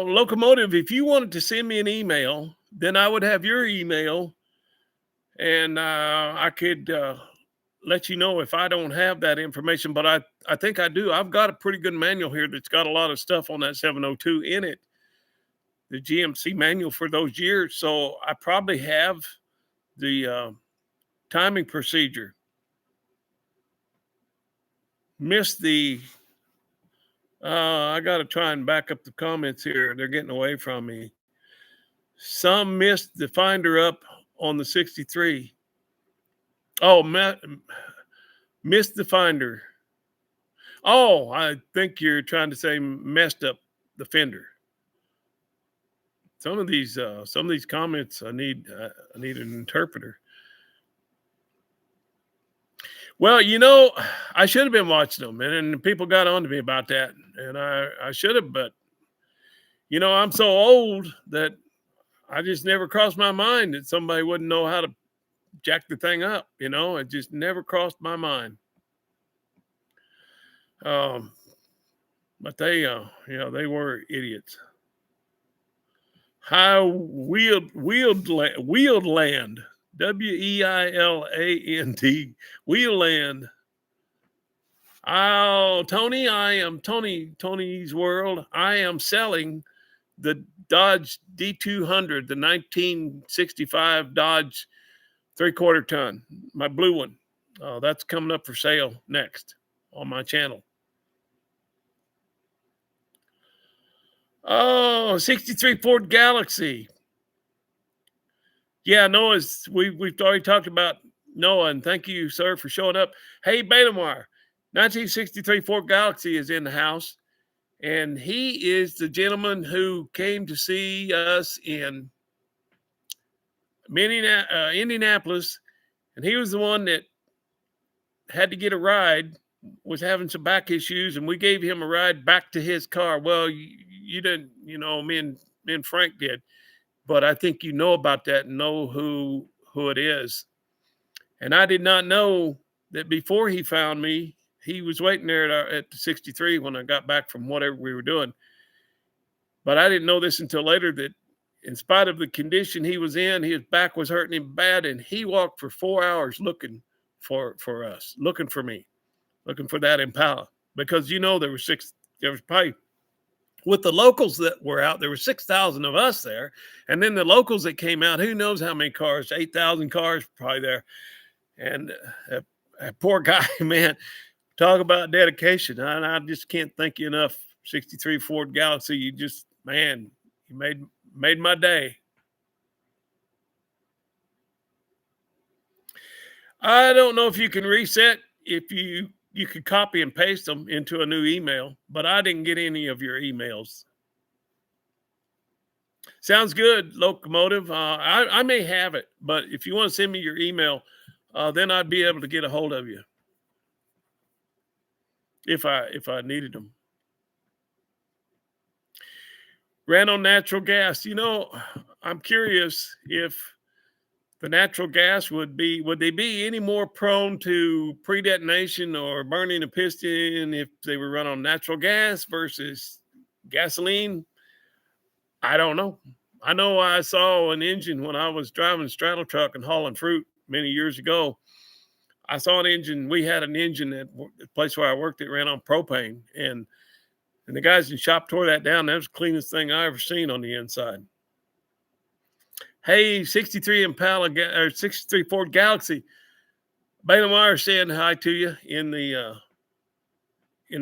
Locomotive, if you wanted to send me an email, then I would have your email, and I could let you know if I don't have that information. But I think I do. I've got a pretty good manual here that's got a lot of stuff on that 702 in it, the GMC manual for those years. So I probably have the timing procedure. Missed the. I got to try and back up the comments here. They're getting away from me. Some missed the finder up on the 63. Oh, missed the finder. Oh, I think you're trying to say messed up the fender. Some of these comments, I need an interpreter. Well, I should have been watching them, and people got on to me about that, and I should have, but I'm so old that I just never crossed my mind that somebody wouldn't know how to jack the thing up. It just never crossed my mind. But they, they were idiots. High wheeled land, Weiland, Wheeland. Oh, Tony, I am Tony's World. I am selling the Dodge D200, the 1965 Dodge 3/4 ton, my blue one. That's coming up for sale next on my channel. Oh, 63 Ford Galaxy. Yeah, we've already talked about Noah, and thank you, sir, for showing up. Hey, Balamar, 1963 Ford Galaxy is in the house, and he is the gentleman who came to see us in Indianapolis, and he was the one that had to get a ride, was having some back issues, and we gave him a ride back to his car. Well, you didn't, me and Frank did, but I think you know about that and know who it is. And I did not know that before he found me, he was waiting there at the 63 when I got back from whatever we were doing. But I didn't know this until later, that in spite of the condition he was in, his back was hurting him bad, and he walked for 4 hours looking for us, looking for me, looking for that Impala, because there was probably, with the locals that were out, there were 6,000 of us there, and then the locals that came out, who knows how many cars, 8,000 cars probably there. And that poor guy, man, talk about dedication. I just can't thank you enough. 63 Ford Galaxy, you just, man, you made my day. I don't know if you can reset, if you could copy and paste them into a new email, but I didn't get any of your emails. Sounds good, Locomotive. I may have it, but if you want to send me your email, then I'd be able to get a hold of you if I needed them. Ran on natural gas. I'm curious if the natural gas would they be any more prone to pre-detonation or burning a piston if they were run on natural gas versus gasoline? I don't know. I know I saw an engine when I was driving a straddle truck and hauling fruit many years ago. I saw an engine. We had an engine at the place where I worked that ran on propane, and the guys in the shop tore that down. That was the cleanest thing I ever seen on the inside. Hey, 63 Impala or 63 Ford Galaxy. Waylon Wire saying hi to you in the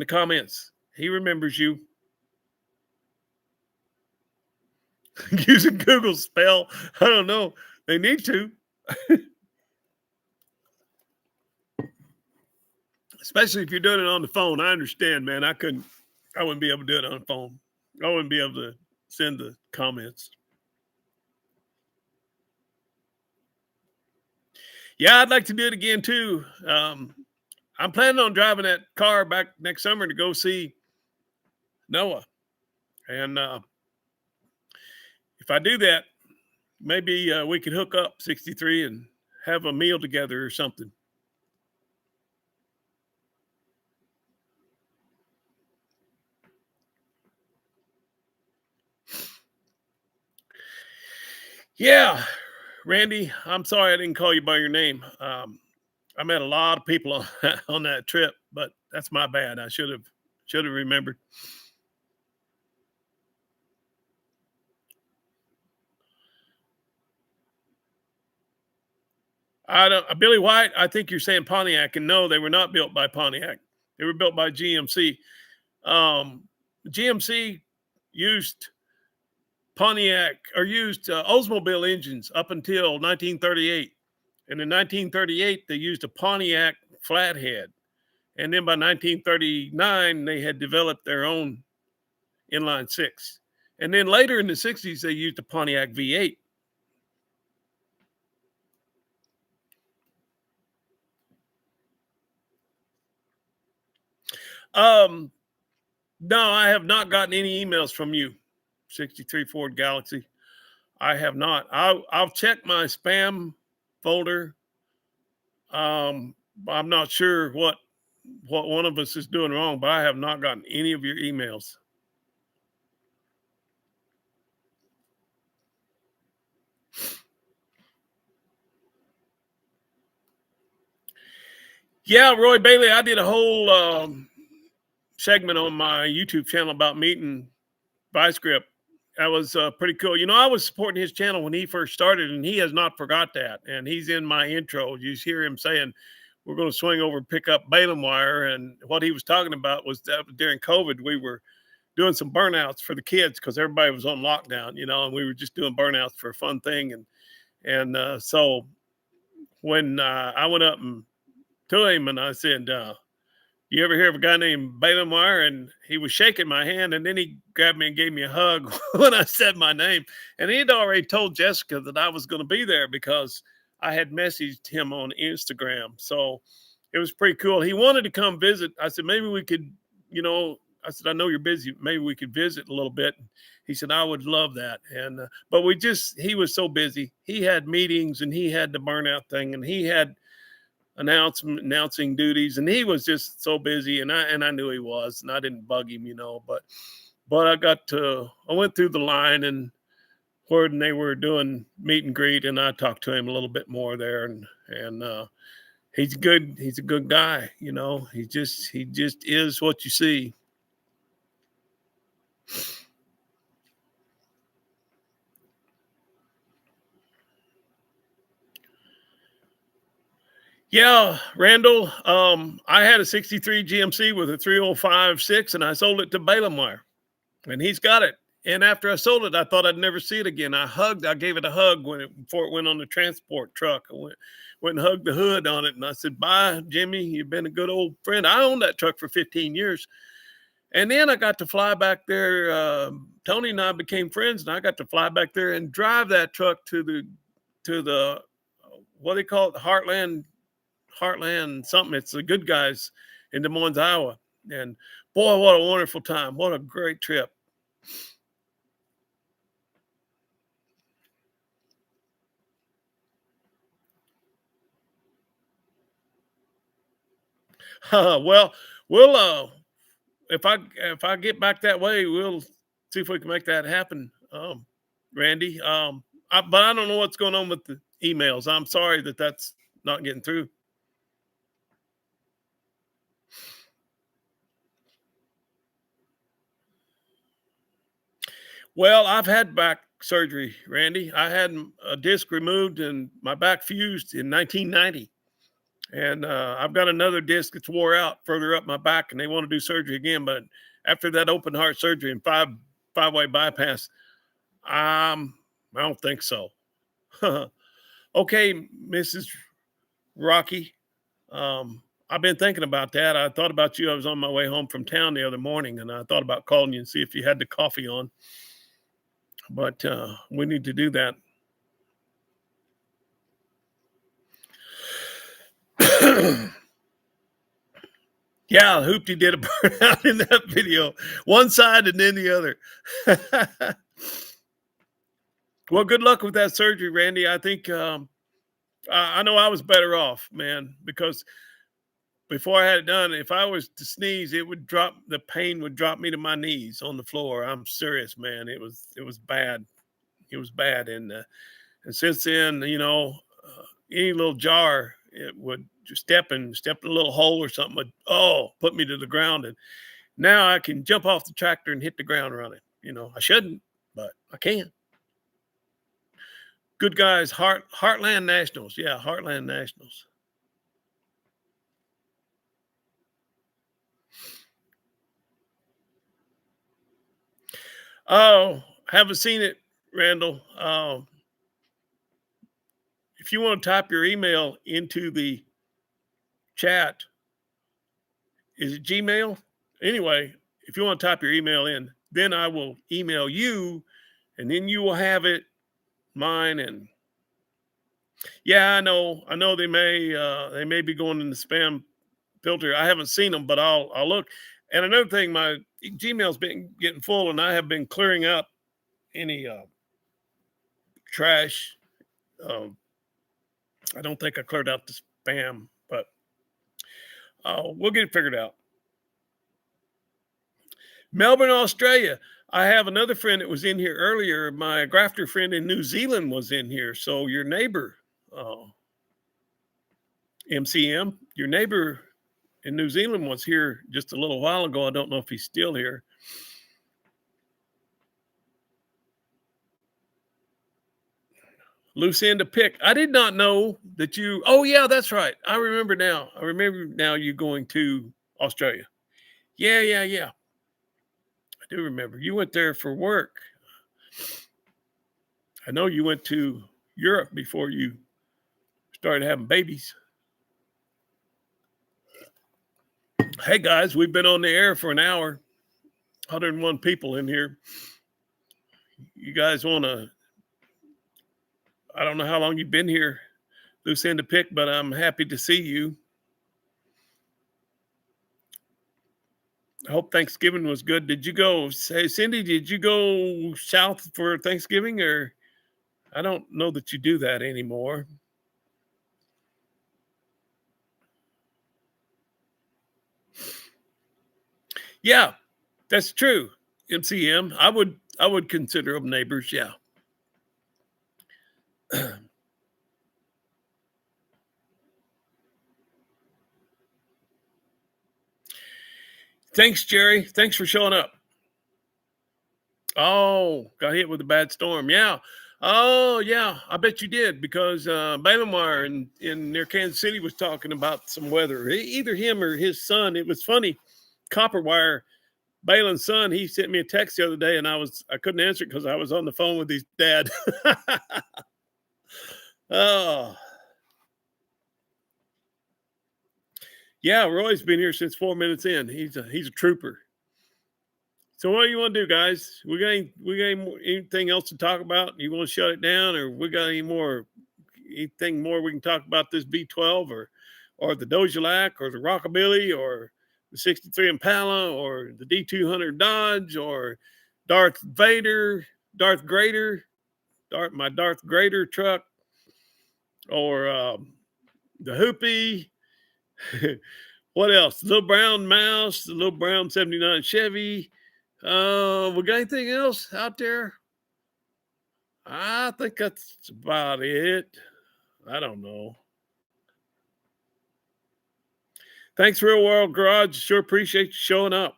comments. He remembers you. Using Google spell. I don't know. They need to. Especially if you're doing it on the phone. I understand, man. I wouldn't be able to do it on the phone. I wouldn't be able to send the comments. Yeah, I'd like to do it again too. I'm planning on driving that car back next summer to go see Noah. And if I do that, maybe we could hook up 63 and have a meal together or something. Yeah, Randy, I'm sorry I didn't call you by your name. I met a lot of people on that trip, but that's my bad. I should have remembered. I don't Billy White. I think you're saying Pontiac, and no, they were not built by Pontiac. They were built by GMC. GMC used Pontiac or used Oldsmobile engines up until 1938, and in 1938 they used a Pontiac flathead, and then by 1939 they had developed their own inline six, and then later in the 60s they used a Pontiac V8. Um, no, I have not gotten any emails from you, 63 Ford Galaxy. I have not. I'll check my spam folder. I'm not sure what one of us is doing wrong, but I have not gotten any of your emails. Yeah, Roy Bailey, I did a whole segment on my YouTube channel about meeting Vice Grip. That was pretty cool. I was supporting his channel when he first started, and he has not forgot that. And he's in my intro. You hear him saying, we're going to swing over and pick up Waylon Wire. And what he was talking about was that during COVID, we were doing some burnouts for the kids because everybody was on lockdown, and we were just doing burnouts for a fun thing. And so when I went up to him and I said, you ever hear of a guy named Waylon Wire? And he was shaking my hand, and then he grabbed me and gave me a hug when I said my name. And he had already told Jessica that I was going to be there because I had messaged him on Instagram. So it was pretty cool. He wanted to come visit. I said, maybe we could, I said, I know you're busy. Maybe we could visit a little bit. He said, I would love that. And, but he was so busy. He had meetings and he had the burnout thing and he had announcing duties, and he was just so busy, and I knew he was, and I didn't bug him, but I went through the line and when they were doing meet and greet, and I talked to him a little bit more there, and he's a good guy, he just is what you see. Yeah, Randall. I had a 63 GMC with a 305.6, and I sold it to Waylon Wire, and he's got it. And after I sold it, I thought I'd never see it again. I gave it a hug before it went on the transport truck. I went and hugged the hood on it, and I said, "Bye, Jimmy. You've been a good old friend." I owned that truck for 15 years, and then I got to fly back there. Tony and I became friends, and I got to fly back there and drive that truck to the what do they call it, the Heartland Heartland something. It's the Good Guys in Des Moines, Iowa. And boy, what a wonderful time. What a great trip. Well, we'll if I get back that way, we'll see if we can make that happen. Randy, but I don't know what's going on with the emails. I'm sorry that that's not getting through. Well, I've had back surgery, Randy. I had a disc removed and my back fused in 1990. And I've got another disc that's wore out further up my back, and they want to do surgery again. But after that open heart surgery and five-way bypass, I don't think so. Okay, Mrs. Rocky. I've been thinking about that. I thought about you. I was on my way home from town the other morning, and I thought about calling you and see if you had the coffee on. But we need to do that. Yeah, Hoopty did a burnout in that video. One side and then the other. Well, good luck with that surgery, Randy. I think I know I was better off, man, because before I had it done, if I was to sneeze, the pain would drop me to my knees on the floor. I'm serious, man. It was bad. It was bad, and since then, any little jar, it would just step in a little hole or something would put me to the ground. And now I can jump off the tractor and hit the ground running. I shouldn't, but I can. Good Guys, Heartland Nationals. Yeah, Heartland Nationals. Oh, haven't seen it, Randall. If you want to type your email into the chat, is it Gmail? Anyway, if you want to type your email in, then I will email you, and then you will have it, mine. And yeah, I know they may be going in the spam filter. I haven't seen them, but I'll look. And another thing, my Gmail's been getting full, and I have been clearing out any trash. Um, I don't think I cleared out the spam, but we'll get it figured out. Melbourne, Australia. I have another friend that was in here earlier. My grafter friend in New Zealand was in here. So your neighbor, MCM, your neighbor in New Zealand was here just a little while ago. I don't know if he's still here. Loose end to pick. I did not know that you. Oh yeah, that's right. I remember now. You going to Australia. Yeah. I do remember. You went there for work. I know you went to Europe before you started having babies. Hey guys, we've been on the air for an hour. 101 people in here. You guys want to? I don't know how long you've been here, loose end to pick, but I'm happy to see you. I hope Thanksgiving was good. Did you go? Hey, Cindy, did you go south for Thanksgiving? Or I don't know that you do that anymore. Yeah, that's true. MCM. I would consider them neighbors. Yeah. Thanks, Jerry. Thanks for showing up. Oh, got hit with a bad storm. Yeah. Oh, yeah. I bet you did because Waylon Wire in near Kansas City was talking about some weather. Either him or his son. It was funny. Copper Wire, Waylon's son. He sent me a text the other day, and I couldn't answer it because I was on the phone with his dad. Oh, yeah. Roy's been here since 4 minutes in. He's a trooper. So what do you want to do, guys? We got anything else to talk about? You want to shut it down, or we got anything more we can talk about this B12, or or the Dojalac or the Rockabilly or the 63 Impala or the D200 Dodge or Darth Vader, Darth Grader, my Darth Grader truck, or the Hoopy. What else? The little brown mouse, the little brown 79 Chevy. We got anything else out there? I think that's about it. I don't know. Thanks, Real World Garage. Sure appreciate you showing up.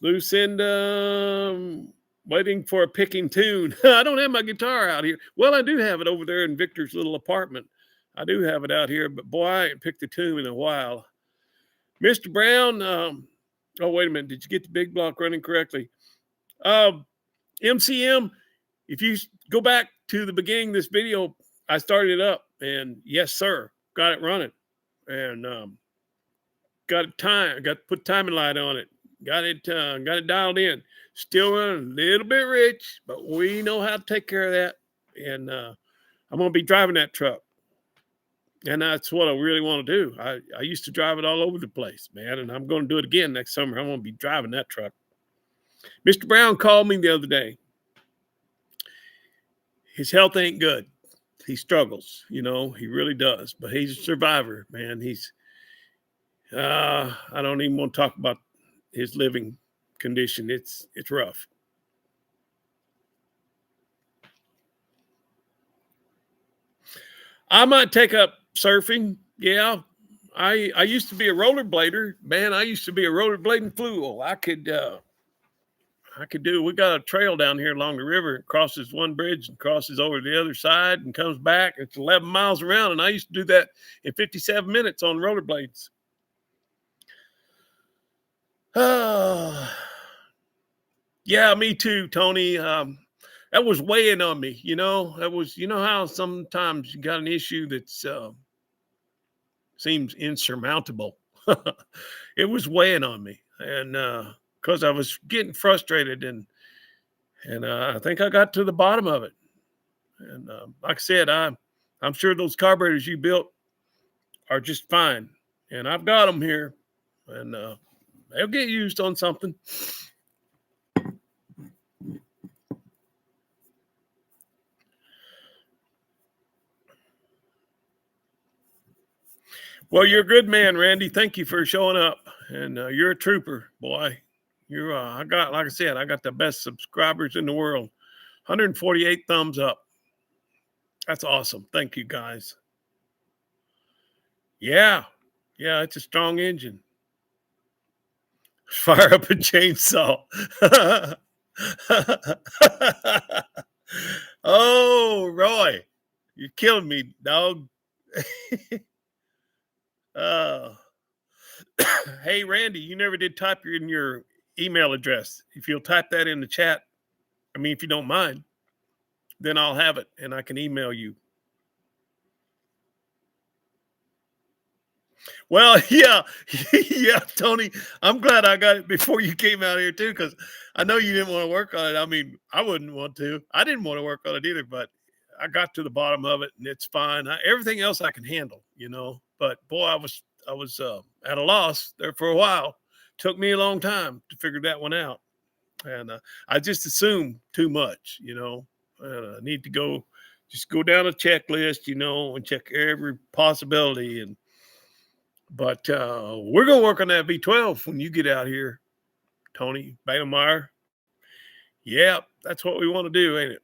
Lucinda, waiting for a picking tune. I don't have my guitar out here. Well, I do have it over there in Victor's little apartment. I do have it out here, but boy, I ain't picked a tune in a while. Mr. Brown, oh, wait a minute. Did you get the big block running correctly? MCM, if you go back to the beginning of this video, I started it up, and yes, sir, got it running, and got to put timing light on it, got it dialed in. Still running a little bit rich, but we know how to take care of that, and I'm gonna be driving that truck, and that's what I really want to do. I used to drive it all over the place, man, and I'm going to do it again next summer. I'm going to be driving that truck. Mr. Brown called me the other day. His health ain't good. He struggles, he really does. But he's a survivor, man. I don't even want to talk about his living condition. It's rough. I might take up surfing. Yeah. I used to be a rollerblader, man. I used to be a rollerblading fool. I could do. We got a trail down here along the river. It crosses one bridge and crosses over to the other side and comes back. It's 11 miles around, and I used to do that in 57 minutes on rollerblades. Yeah, me too, Tony. That was weighing on me. That was, how sometimes you got an issue that's seems insurmountable. It was weighing on me, and because I was getting frustrated, and I think I got to the bottom of it. And like I said, I'm sure those carburetors you built are just fine, and I've got them here, and they'll get used on something. Well, you're a good man, Randy. Thank you for showing up, and you're a trooper, boy. You're like I said, I got the best subscribers in the world. 148 thumbs up. That's awesome. Thank you, guys. Yeah, it's a strong engine. Fire up a chainsaw. Oh, Roy, you're killing me, dog. Hey, Randy, you never did type in your email address. If you'll type that in the chat, if you don't mind, then I'll have it and I can email you. Well, yeah, Tony, I'm glad I got it before you came out here too, because I know you didn't want to work on it. I wouldn't want to. I didn't want to work on it either, but I got to the bottom of it and it's fine. Everything else I can handle, But boy, I was at a loss there for a while. Took me a long time to figure that one out, and I just assumed too much, I need to just go down a checklist, and check every possibility. But we're gonna work on that V12 when you get out here, Tony Batemeyer. Yeah, that's what we want to do, ain't it?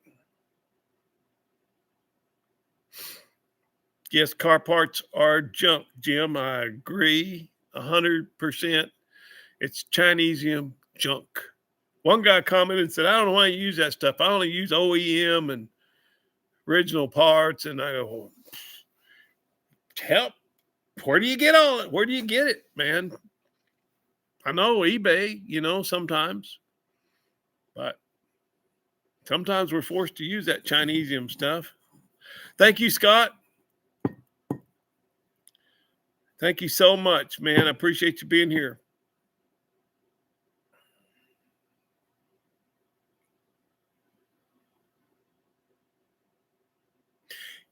Yes, car parts are junk, Jim. I agree 100%. It's Chinesium junk. One guy commented and said, I don't know why you use that stuff. I only use OEM and original parts. And I go, help. Where do you get all it? Where do you get it, man? I know eBay, sometimes. But sometimes we're forced to use that Chinesium stuff. Thank you, Scott. Thank you so much, man. I appreciate you being here.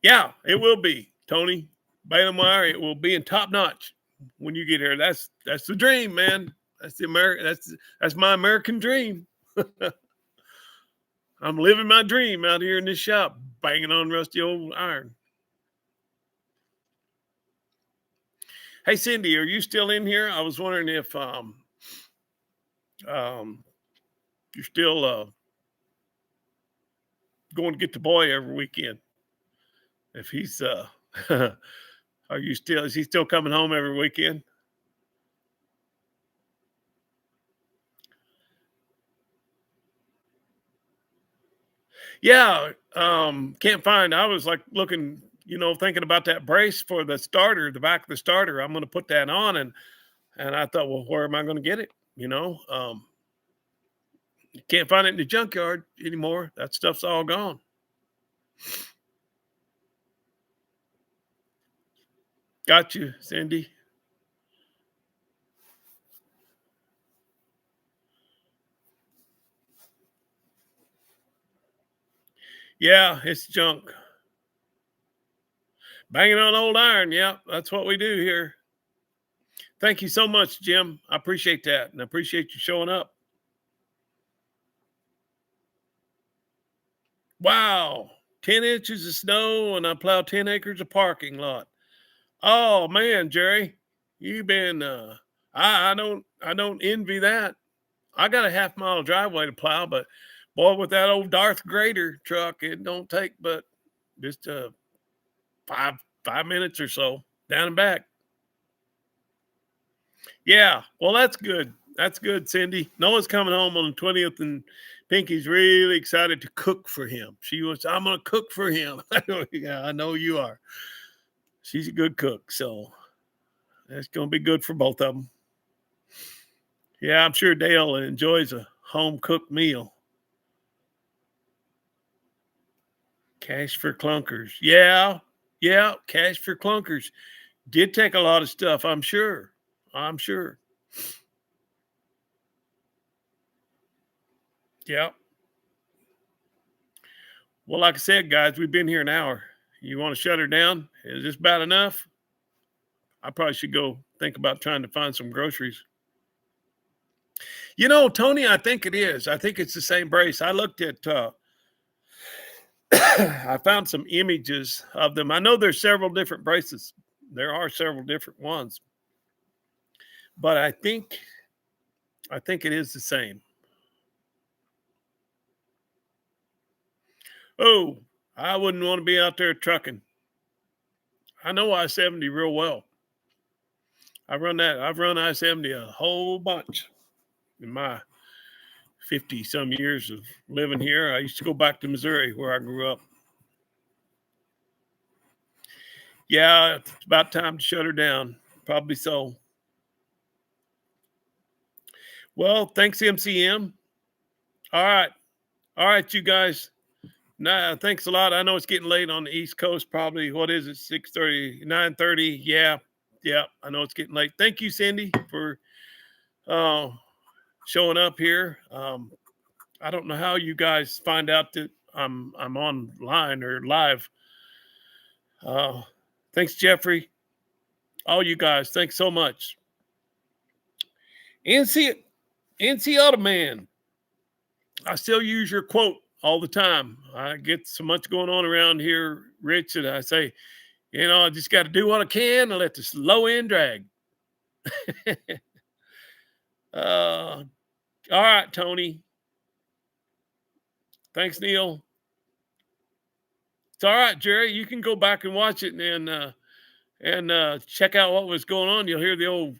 Yeah, it will be, Tony. Waylon Wire, it will be in top notch when you get here. That's the dream, man. That's the American. That's my American dream. I'm living my dream out here in this shop, banging on rusty old iron. Hey, Cindy, are you still in here? I was wondering if um you're still going to get the boy every weekend. If he's are you still is he still coming home every weekend? Yeah, can't find. I was like looking, thinking about that brace for the starter, the back of the starter. I'm going to put that on, and I thought, well, where am I going to get it? Can't find it in the junkyard anymore. That stuff's all gone. Got you, Cindy. Yeah, it's junk. Banging on old iron. Yeah, that's what we do here. Thank you so much, Jim. I appreciate that, and I appreciate you showing up. Wow, 10 inches of snow, and I plow 10 acres of parking lot. Oh man, Jerry, you've been. I don't envy that. I got a half-mile driveway to plow, but boy, with that old Darth Grader truck, it don't take but just 5 minutes or so down and back. Yeah, well, that's good. That's good, Cindy. Noah's coming home on the 20th, and Pinky's really excited to cook for him. I'm going to cook for him. Yeah, I know you are. She's a good cook, so that's going to be good for both of them. Yeah, I'm sure Dale enjoys a home cooked meal. Cash for clunkers. Yeah, yeah, cash for clunkers. Did take a lot of stuff, I'm sure. I'm sure. Yeah. Well, like I said, guys, we've been here an hour. You want to shut her down? Is this about enough? I probably should go think about trying to find some groceries. Tony, I think it is. I think it's the same brace. I looked at I found some images of them. I know there's several different braces. There are several different ones, but I think it is the same. Oh, I wouldn't want to be out there trucking. I know I-70 real well. I've run I-70 a whole bunch in my 50 some years of living here. I used to go back to Missouri where I grew up. Yeah, it's about time to shut her down. Probably so. Well, thanks, MCM. All right. All right, you guys. Nah, thanks a lot. I know it's getting late on the East Coast, probably. What is it? 6:30, 9:30. Yeah. Yeah. I know it's getting late. Thank you, Cindy, for uh showing up here. I don't know how you guys find out that I'm online or live. Uh Thanks, Jeffrey. All you guys, thanks so much. NC NC Automan. I still use your quote all the time. I get so much going on around here, Rich, and I say, I just got to do what I can and let this low end drag. All right, Tony. Thanks, Neil. It's all right, Jerry. You can go back and watch it and check out what was going on. You'll hear the old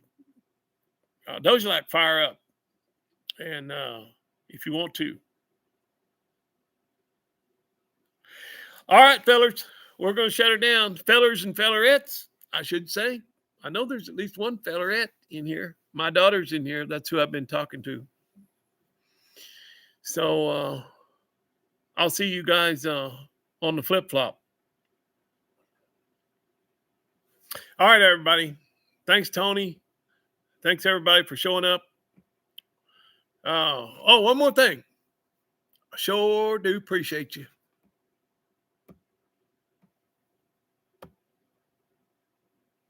Doja fire up, and if you want to. All right, fellers, we're going to shut her down. Fellers and fellerettes, I should say. I know there's at least one fellerette in here. My daughter's in here. That's who I've been talking to. So I'll see you guys on the flip flop. All right, everybody. Thanks, Tony. Thanks, everybody, for showing up. Oh, one more thing. I sure do appreciate you.